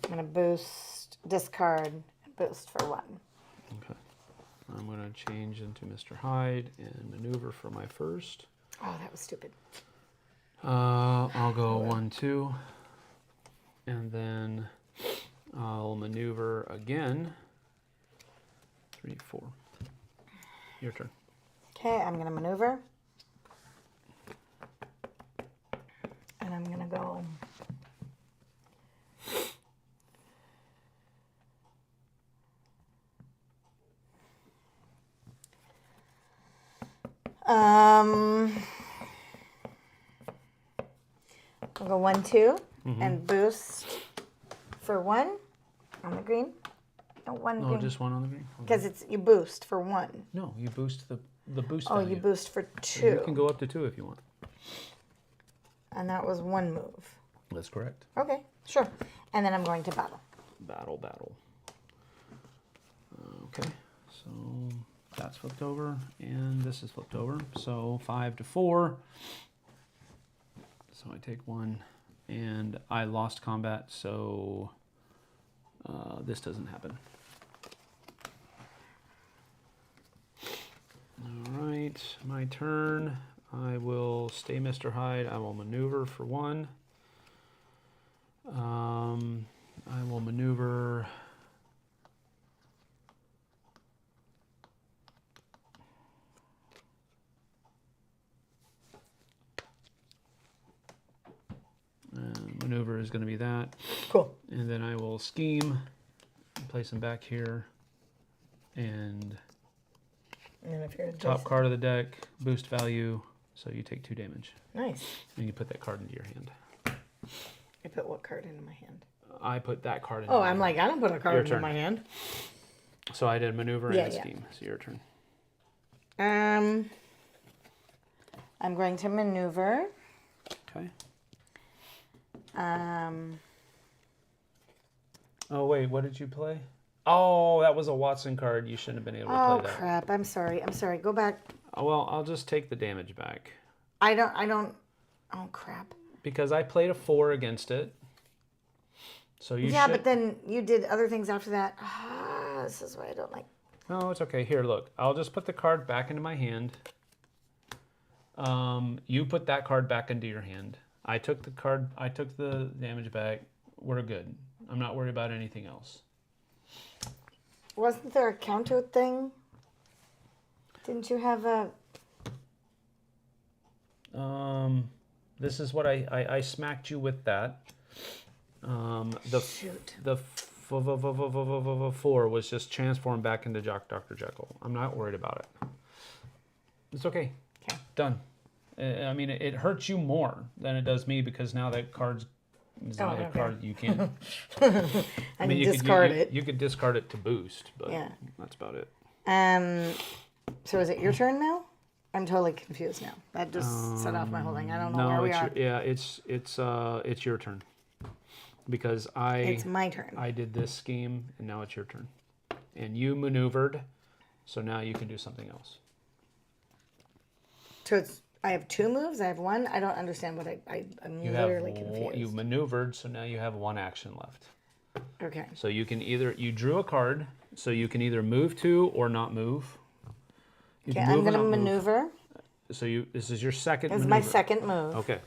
going to boost, discard, and boost for 1. Okay. I'm going to change into Mr. Hyde and maneuver for my first. Oh, that was stupid. I'll go 1, 2. And then I'll maneuver again. 3, 4. Your turn. Okay, I'm going to maneuver. And I'm going to go... I'll go 1, 2, and boost for 1 on the green. No, 1 Oh, green. just 1 on the green? Okay. Because it's you boost for 1. No, you boost the boost Oh, value. you boost for 2. You can go up to 2 if you want. And that was 1 move. That's correct. Okay, sure. And then I'm going to battle. Battle. Okay, so that's flipped over, and this is flipped over. So 5 to 4. So I take 1, and I lost combat, so this doesn't happen. All right, my turn. I will stay Mr. Hyde. I will maneuver for 1. I will maneuver. Maneuver is going to be that. Cool. And then I will scheme, place him back here, and And then if you're top card of the deck, boost value, so you take 2 damage. Nice. And you put that card into your hand. I put what card into my hand? I put that card into Oh, my I'm hand. like, I don't put a card Your into turn. my hand. So I did maneuver Yeah, and yeah. scheme. So your turn. I'm going to maneuver. Okay. Oh, Oh, wait, what did you play? Oh, that was a Watson card. You shouldn't have been able to play that. crap. I'm sorry. Go back. Oh, well, I'll just take the damage back. I don't. Oh, crap. Because I played a 4 against it. So you Yeah, should... but then you did other things after that. This is why I don't like. No, it's okay. Here, look. I'll just put the card back into my hand. You put that card back into your hand. I took the damage back. We're good. I'm not worried about anything else. Wasn't there a counter thing? Didn't you have a... This is what I smacked you with that. Shoot. The 4 was just transformed back into Dr. Jekyll. I'm not worried about it. It's okay. Okay. Done. I mean, it hurts you more than it does me because now that card's is another okay. card you can't. I mean, you discard could, it. You could discard it to boost, but Yeah. that's about it. So is it your turn now? I'm totally confused now. That just set off my whole thing. I don't know where we are. It's your turn. Because It's my turn. I did this scheme, and now it's your turn. And you maneuvered, so now you can do something else. So I have 2 moves. I have 1. I don't understand what I'm literally confused. You maneuvered, so now you have 1 action left. Okay. So you drew a card, so you can either move to or not move. You Okay, can I'm move or going to not move. maneuver. So this is your second This is maneuver. my second move. Okay,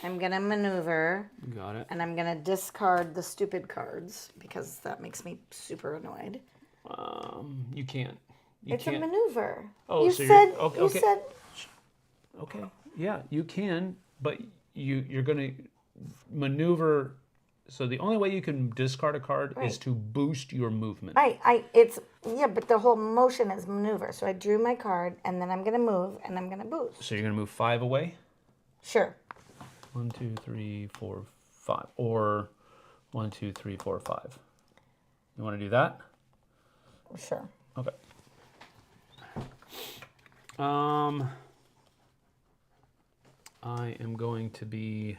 I'm going to maneuver, got it. and I'm going to discard the stupid cards because that makes me super annoyed. You can't. It's a maneuver. Oh, you so said, okay. you said... Okay, yeah, you can, but you're going to maneuver. So the only way you can discard a card is to boost your movement. But the whole motion is maneuver. So I drew my card, and then I'm going to move, and I'm going to boost. So you're going to move 5 away? Sure. 1, 2, 3, 4, 5. Or 1, 2, 3, 4, 5. You want to do that? Sure. Okay. I am going to be...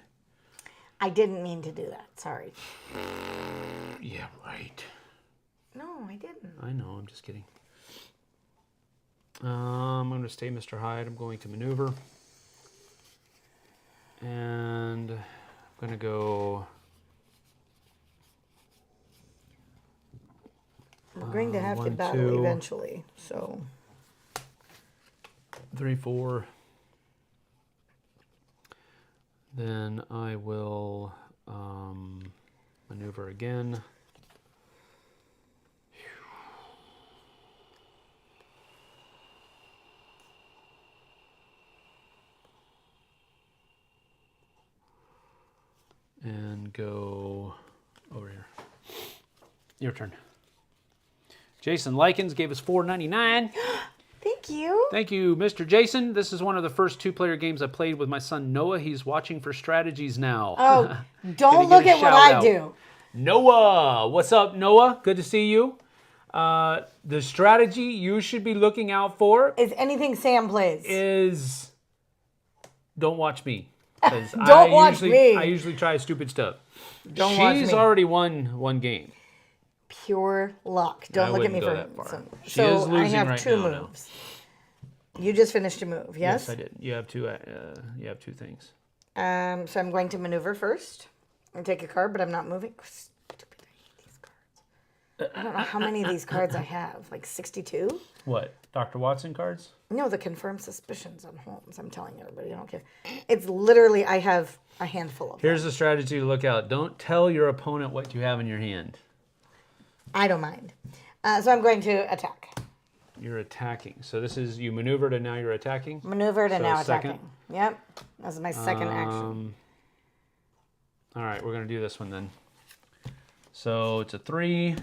I didn't mean to do that. Sorry. Yeah, right. No, I didn't. I know, I'm just kidding. I'm going to stay Mr. Hyde. I'm going to maneuver. And I'm going to go... We're going to have to 1, battle 2, eventually, so... 3, 4. Then I will maneuver again. And go over here. Your turn. Jason Likens gave us $4.99. Thank you. Thank you, Mr. Jason. This is one of the first 2-player games I played with my son Noah. He's watching for strategies now. Oh, don't look at what I do. Noah, what's up, Noah? Good to see you. The strategy you should be looking out for Is anything Sam plays? is don't watch me. Don't watch me. I usually try stupid stuff. Don't watch me. She's already won 1 game. Pure luck. Don't look at me wouldn't for go that far. She So is losing I have right 2 now, no. moves. You just finished a move, yes? Yes, I did. You have 2. You have 2 things. So I'm going to maneuver first and take a card, but I'm not moving. Stupid, I hate these cards. I don't know how many of these cards I have. Like 62? What? Dr. Watson cards? No, the confirmed suspicions on Holmes. I'm telling everybody, I don't care. It's literally, I have a handful of them. Here's a strategy to look out. Don't tell your opponent what you have in your hand. I don't mind. So I'm going to attack. You're attacking. So this is, you maneuvered and now you're attacking? Maneuvered and So now second? attacking. Yep. That's my second action. All right, we're going to do this one then. So it's a 3.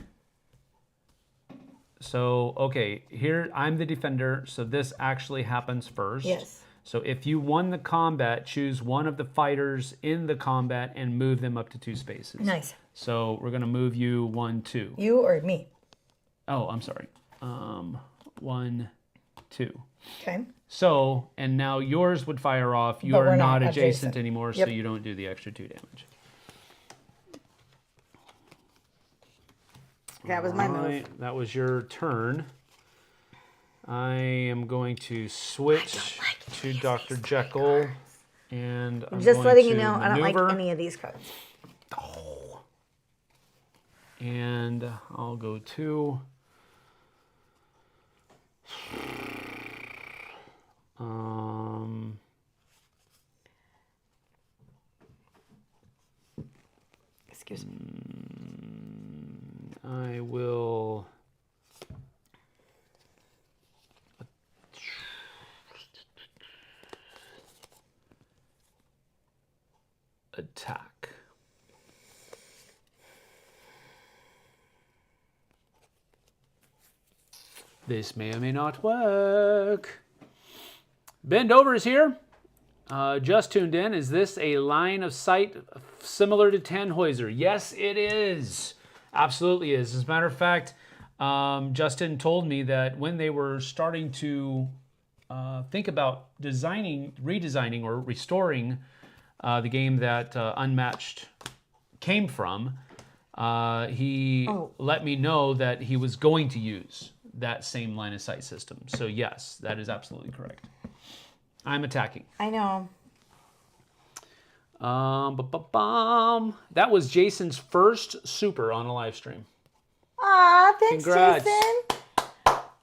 So, okay, here I'm the defender, so this actually happens first. Yes. So if you won the combat, choose one of the fighters in the combat and move them up to 2 spaces. Nice. So we're going to move you 1, 2. You or me? Oh, I'm sorry. 1, 2. Okay. So, and now yours would fire off. You But are we're not not adjacent adjacent. anymore, Yep. so you don't do the extra 2 damage. That was my move. Alright, that was your turn. I am going to switch to Dr. Jekyl, and I'm Just going letting to you know, I don't maneuver, like any of these cards. and I'll go 2. Excuse me. I will attack. This may or may not work. Bend Over is here. Just tuned in. Is this a line of sight similar to Tannhäuser? Yes, it is. Absolutely is. As a matter of fact, Justin told me that when they were starting to think about redesigning or restoring the game that Unmatched came from, he let me know that he was going to use that same line of sight system. So yes, that is absolutely correct. I'm attacking. I know. That was Jason's first super on a live stream. Aw, thanks, Congrats. Jason.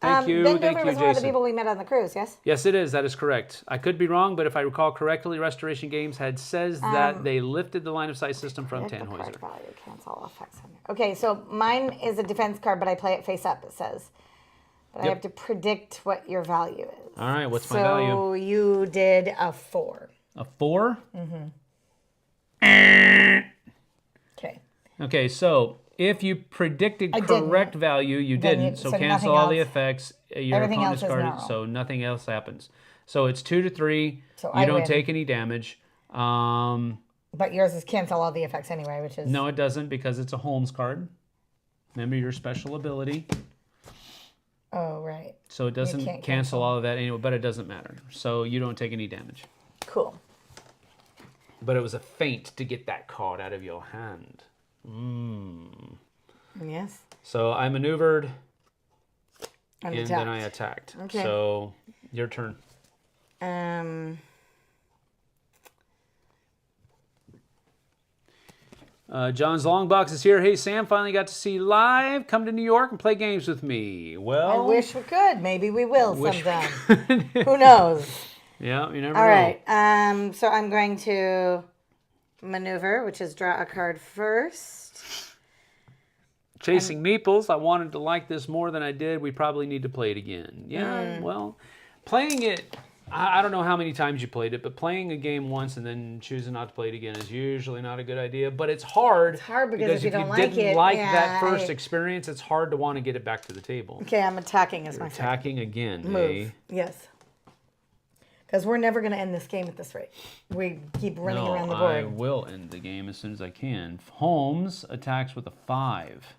Thank you, Ben thank Dover you, was one of the Jason. people we met on the cruise, yes? Yes, it is. That is correct. I could be wrong, but if I recall correctly, Restoration Games had says that they lifted the line of sight system from Predict the card Tannhäuser. value, cancel all effects on it. Okay, so mine is a defense card, but I play it face up, it says. But I have to predict what your value is. All right, what's my value? So you did a 4. A 4? Okay. Okay, so if you predicted correct value, you Then didn't. you- So so cancel nothing all the else. effects. Your Everything opponent's else is card, no. so nothing else happens. So it's 2 to 3. So you I don't win. take any damage. But yours is cancel all the effects anyway, which is... No, it doesn't because it's a Holmes card. Remember your special ability. Oh, right. So it doesn't can't cancel all of that anyway, but it doesn't matter. So you don't take any damage. Cool. But it was a feint to get that card out of your hand. Yes. So I maneuvered. and then I attacked. Okay. So, your turn. John's Long Box is here. Hey, Sam, finally got to see you live. Come to New York and play games with me. Well, I wish we could. Maybe we will sometime. Who knows? Yeah, you never know. All right. So I'm going to maneuver, which is draw a card first. Chasing Meeples. I wanted to like this more than I did. We probably need to play it again. Yeah, well, playing it, I don't know how many times you played it, but playing a game once and then choosing not to play it again is usually not a good idea. But it's hard. It's hard because if you don't didn't like it, like that first experience, it's hard to want to get it back to the table. Okay, I'm attacking as my turn. Attacking again, Move. eh? Yes. Because we're never going to end this game at this rate. We keep running around the board. I will end the game as soon as I can. Holmes attacks with a 5.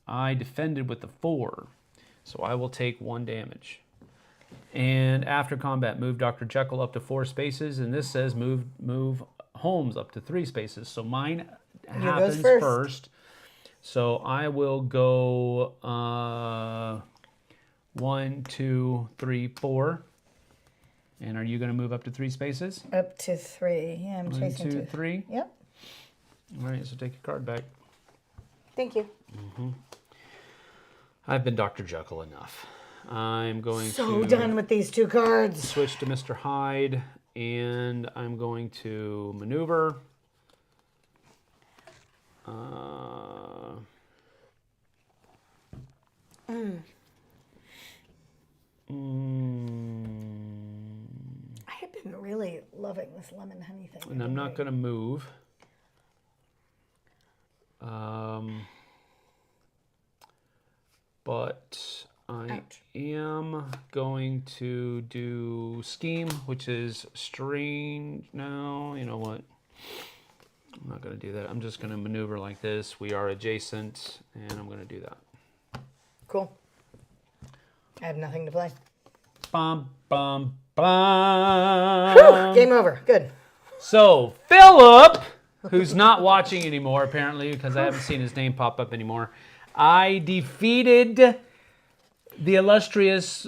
I defended with a 4. So I will take 1 damage. And after combat, move Dr. Jekyll up to 4 spaces. And this says move Holmes up to 3 spaces. So mine happens first. So I will go 1, 2, 3, 4. And are you going to move up to 3 spaces? Up to 3. Yeah, I'm chasing 1, 2, 3. Yep. All right, so take your card back. Thank you. I've been Dr. Jekyll enough. I'm going So to done with these 2 cards. switch to Mr. Hyde, and I'm going to maneuver. I have been really loving this lemon honey thing. And I'm not going to move. But I am going to do scheme, which is strange. No, you know what? I'm not going to do that. I'm just going to maneuver like this. We are adjacent, and I'm going to do that. Cool. I have nothing to play. Bum, bum, bum. Whew, game over. Good. So, Philip, who's not watching anymore, apparently, because I haven't seen his name pop up anymore, I defeated the illustrious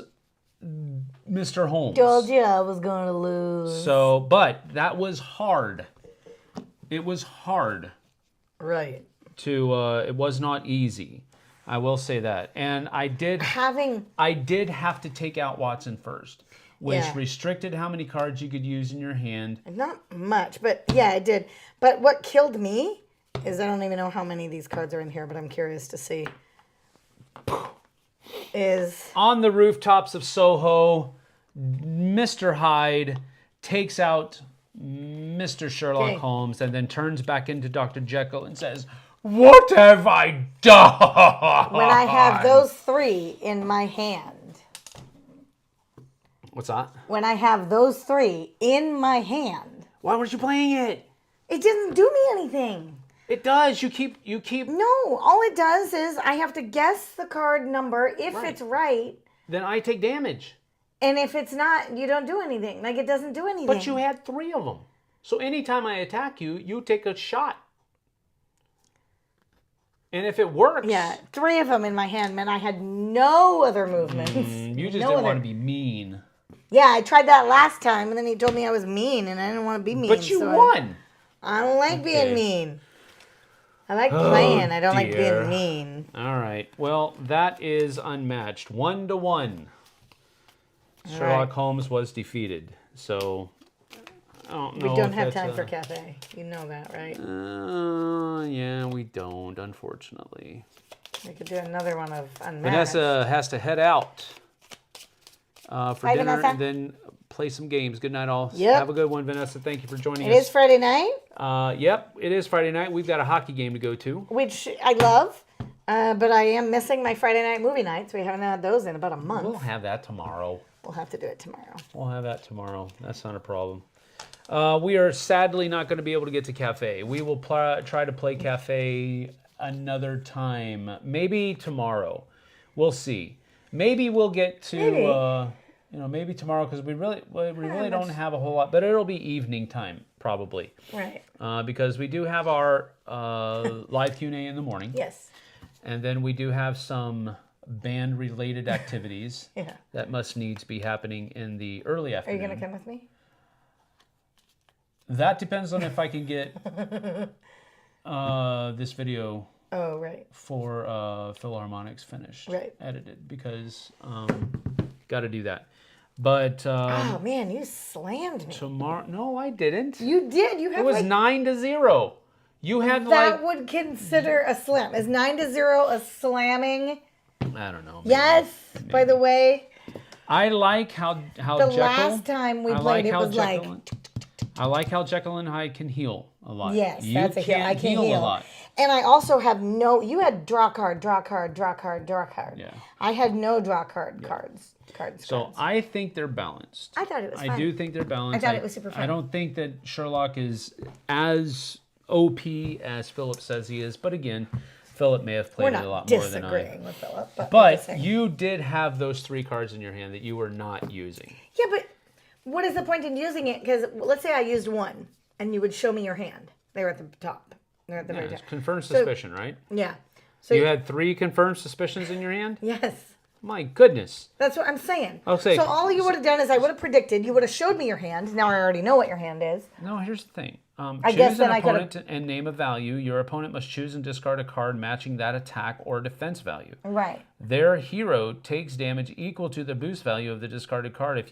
Mr. Holmes. Told you I was going to lose. So, but that was hard. It was hard. Right. It was not easy. I will say that. And I did have to take out Watson first, which restricted how many cards you could use in your hand. Not much, but yeah, I did. But what killed me is I don't even know how many of these cards are in here, but I'm curious to see. Is on the rooftops of Soho, Mr. Hyde takes out Mr. Sherlock Holmes and then turns back into Dr. Jekyll and says, "What have I done?" When I have those 3 in my hand. What's that? When I have those 3 in my hand. Why weren't you playing it? It didn't do me anything. It does. You keep. No, all it does is I have to guess the card number. If it's right. Then I take damage. And if it's not, you don't do anything. Like, it doesn't do anything. But you had 3 of them. So anytime I attack you, you take a shot. And if it works... Yeah, 3 of them in my hand meant I had no other movements. You just didn't want to be mean. Yeah, I tried that last time, and then he told me I was mean, and I didn't want to be mean. But you won. I don't like being mean. I like playing. I don't like being mean. All right. Well, that is Unmatched. 1-1. Sherlock Holmes was defeated. So, I don't know. We don't have time for Café. You know that, right? Yeah, we don't, unfortunately. We could do another one of Unmatched. Vanessa has to head out for dinner Vanessa. and then play some games. Good night, all. Yep. Have a good one, Vanessa. Thank you for joining us. It is Friday night. Yep, it is Friday night. We've got a hockey game to go to. Which I love, but I am missing my Friday night movie nights. We haven't had those in about a month. We'll have that tomorrow. We'll have to do it tomorrow. We'll have that tomorrow. That's not a problem. We are sadly not going to be able to get to Café. We will try to play Café another time. Maybe tomorrow. We'll see. Maybe we'll get to... maybe tomorrow, because we really don't have a whole lot, but it'll be evening time probably. Right. Because we do have our live Q&A in the morning. Yes. And then we do have some band-related activities Yeah. that must needs be happening in the early Are you afternoon. going to come with me? That depends on if I can get this video Oh, right. for Philharmonics finished, Right. edited, because got to do that. But Oh, man, you slammed me. tomorrow, no, I didn't. You did. You It have was like... 9-0. You had That like, would consider a slam. Is 9-0 a slamming? I don't know. Maybe. Yes. By the way, I like how the Jekyl. last time we played, it was like... I like how Jekyl and Hyde can heal a lot. Yes, you that's a heal. I can heal a lot. And I also have no... You had draw card, draw card, draw card, draw card. Yeah. I had no draw card cards. So I think they're balanced. I thought it was fun. I do think they're balanced. I thought it was super fun. I don't think that Sherlock is as OP as Philip says he is. But again, Philip may have played it a lot more than I. We're not disagreeing with Philip. But you did have those 3 cards in your hand that you were not using. Yeah, but what is the point in using it? Because let's say I used one, and you would show me your hand. They were at the top. They're at the very top. It's confirmed suspicion, right? Yeah. So you had 3 confirmed suspicions in your hand? Yes. My goodness. That's what I'm saying. Okay. So all you would have done is I would have predicted. You would have showed me your hand. Now I already know what your hand is. No, here's the thing. I guess Choose then an I could've- opponent and name a value. Your opponent must choose and discard a card matching that attack or defense value. Right. Their hero takes damage equal to the boost value of the discarded card. If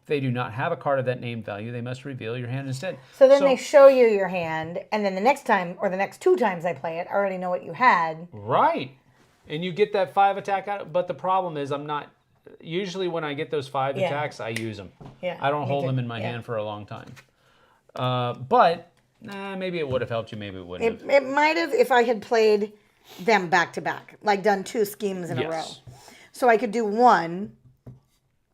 they do not have a card of that named value, they must reveal your hand instead. So then they show you your hand, and then the next time, or the next 2 times I play it, I already know what you had. Right. And you get that 5 attack out. But the problem is I'm not... Usually when I get those 5 attacks, I use them. Yeah. I don't hold them in my hand for a long time. But maybe it would have helped you. Maybe it wouldn't have. It might have if I had played them back to back, like done 2 schemes in a row. So I could do one,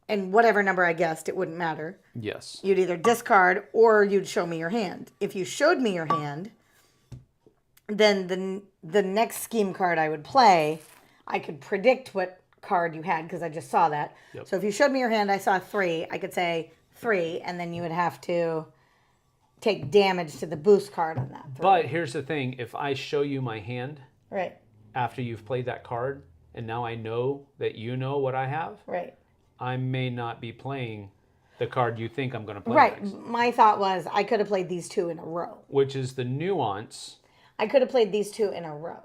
and whatever number I guessed, it wouldn't matter. Yes. You'd either discard or you'd show me your hand. If you showed me your hand, then the next scheme card I would play, I could predict what card you had because I just saw that. Yep. So if you showed me your hand, I saw 3. I could say 3, and then you would have to take damage to the boost card on that 3. But here's the thing. If I show you my hand Right. after you've played that card, and now I know that you know what I have, Right. I may not be playing the card you think I'm going to play Right. next. My thought was I could have played these 2 in a row. Which is the nuance. I could have played these 2 in a row.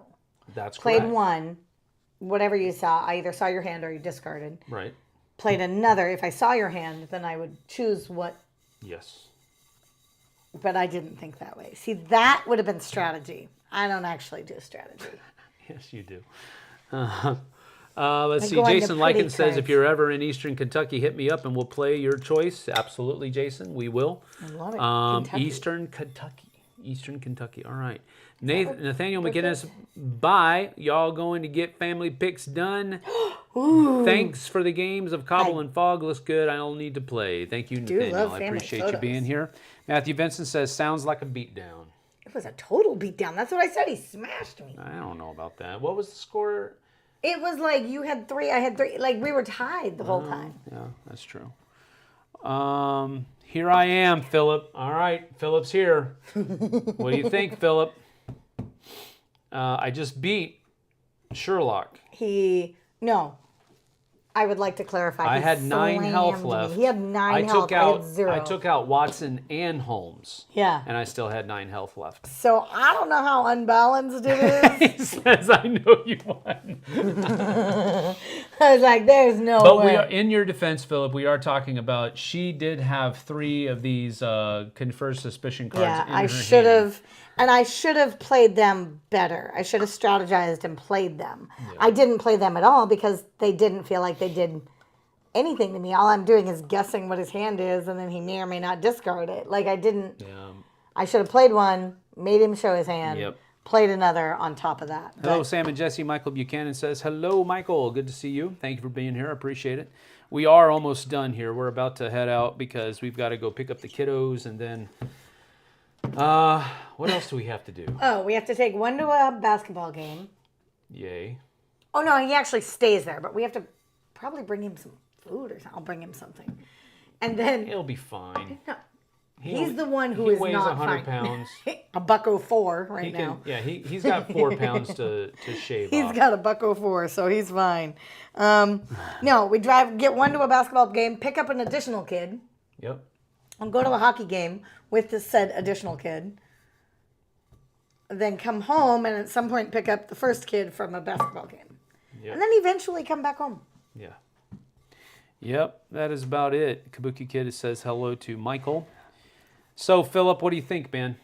That's Played correct. one, whatever you saw. I either saw your hand or you discarded. Right. Played another. If I saw your hand, then I would choose what. Yes. But I didn't think that way. See, that would have been strategy. I don't actually do strategy. Yes, you do. Let's see. go on to Jason pretty Lycan says, if cards. you're ever in Eastern Kentucky, hit me up and we'll play your choice. Absolutely, Jason. We will. I love it. Kentucky. Eastern Kentucky. Eastern Kentucky. All right. Nathaniel McGinnis, bye. Y'all going to get family picks done. Thanks for the games of Cobble and Fog. Looks good. I'll need to play. Thank you, Nathaniel. love I family appreciate you photos. being here. Matthew Vincent says, sounds like a beatdown. It was a total beatdown. That's what I said. He smashed me. I don't know about that. What was the score? It was like you had 3, I had 3. Like we were tied the whole time. Yeah, that's true. Here I am, Philip. All right, Philip's here. What do you think, Philip? I just beat Sherlock. No. I would like to clarify. I He had 9 health slammed me. left. He had 9 health. I had 0. I took out Watson and Holmes. Yeah. And I still had 9 health left. So I don't know how unbalanced it is. He says, I know you won. I was like, there's no But way. we are, in your defense, Philip, we are talking about she did have 3 of these confer suspicion cards Yeah, in I her should hand. have, and I should have played them better. I should have strategized and played them. Yeah. I didn't play them at all because they didn't feel like they did anything to me. All I'm doing is guessing what his hand is, and then he may or may not discard it. Like I didn't. Yeah. I should have played one, made him show his hand, Yep. played another on top of that. Hello, But Sam and Jesse. Michael Buchanan says, hello, Michael. Good to see you. Thank you for being here. I appreciate it. We are almost done here. We're about to head out because we've got to go pick up the kiddos and then... what else do we have to do? oh, we have to take one to a basketball game. Yay. Oh no, he actually stays there, but we have to probably bring him some food or something. I'll bring him something, and then It'll be fine. no, He's the one who he is weighs not 100 fine. pounds. A $104 right He now. can, yeah, he's got 4 pounds to shave He's off. got a $104, so he's fine. No, we get one to a basketball game, pick up an additional kid, Yep. and go to a hockey game with the said additional kid. Then come home and at some point pick up the first kid from a basketball game. Yep. And then eventually come back home. Yeah. Yep, that is about it. Kabuki Kid says hello to Michael. So, Philip, what do you think, man?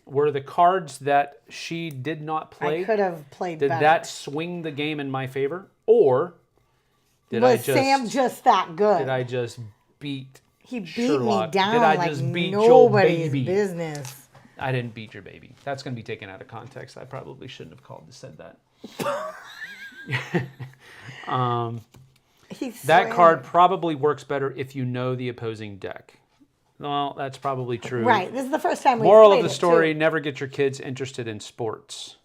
Were the cards that she did not play? I could have played Did better. that swing the game in my favor? Or did Was Sam just that good? Did I just beat He beat Sherlock? me down Did I like just beat your nobody's baby? business. I didn't beat your baby. That's going to be taken out of context. I probably shouldn't have said that. That card probably works better if you know the opposing deck. Well, that's probably true. Right. This is the first time we Moral played of the it, story, too. never get your kids interested in sports.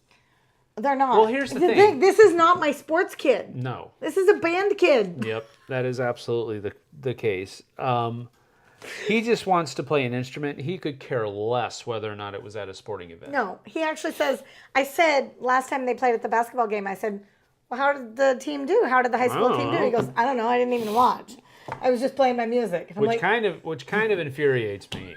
They're not. Well, here's the thing. This is not my sports kid. No. This is a band kid. Yep, that is absolutely the case. He just wants to play an instrument. He could care less whether or not it was at a sporting event. No, he actually says, I said last time they played at the basketball game, I said, well, how did the team do? How did the high school team do? He goes, I don't know. I didn't even watch. I was just playing my music. And I'm Which kind of infuriates me.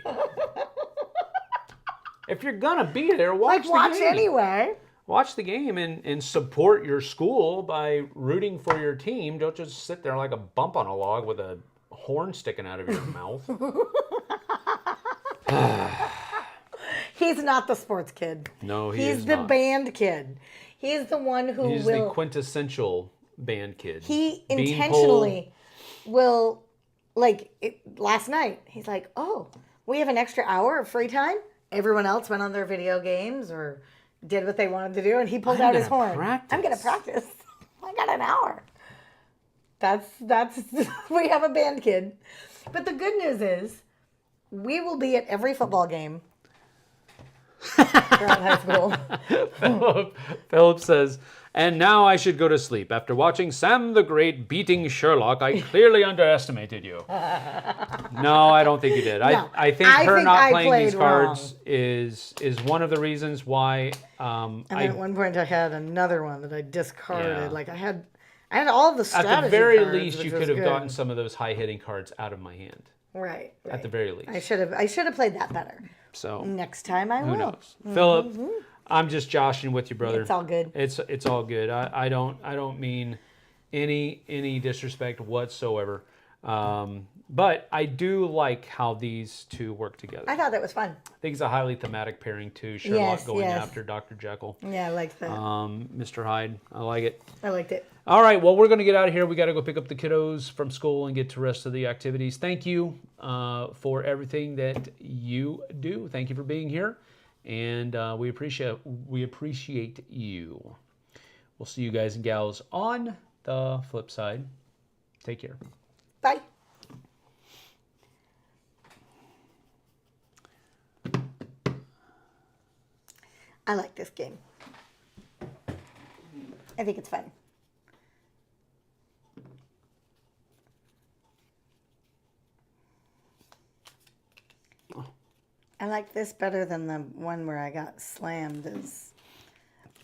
If you're gonna be there, watch the game. Anyway. Watch the game and support your school by rooting for your team. Don't just sit there like a bump on a log with a horn sticking out of your mouth. He's not the sports kid. No, he's the not. Band kid. He's the one who He's will. the quintessential band kid. He Beanpole. intentionally will, last night, he's like, oh, we have an extra hour of free time. Everyone else went on their video games or did what they wanted to do, and he pulled out his horn. I'm going to practice. I got an hour. That's we have a band kid. But the good news is we will be at every football game throughout high school. Philip says, and now I should go to sleep. After watching Sam the Great beating Sherlock, I clearly underestimated you. No, I don't think you did. No, I think her not playing these wrong. cards is one of the reasons why. And then at one point I had another one that I discarded. Yeah. Like I had all the strategy At the very cards, least, which you was could have good. gotten some of those high-hitting cards out of my hand. Right. At the very least. I should have played that better. So Next time I will. who knows? Philip, I'm just joshing with you, brother. It's all good. It's all good. I don't mean any disrespect whatsoever. But I do like how these two work together. I thought that was fun. I think it's a highly thematic pairing too. Sherlock going yes. after Dr. Jekyll. Yeah, I like that. Mr. Hyde. I like it. I liked it. All right, well, we're going to get out of here. We got to go pick up the kiddos from school and get to the rest of the activities. Thank you for everything that you do. Thank you for being here, and we appreciate you. We'll see you guys and gals on the flip side. Take care. Bye. I like this game. I think it's fun. I like this better than the one where I got slammed.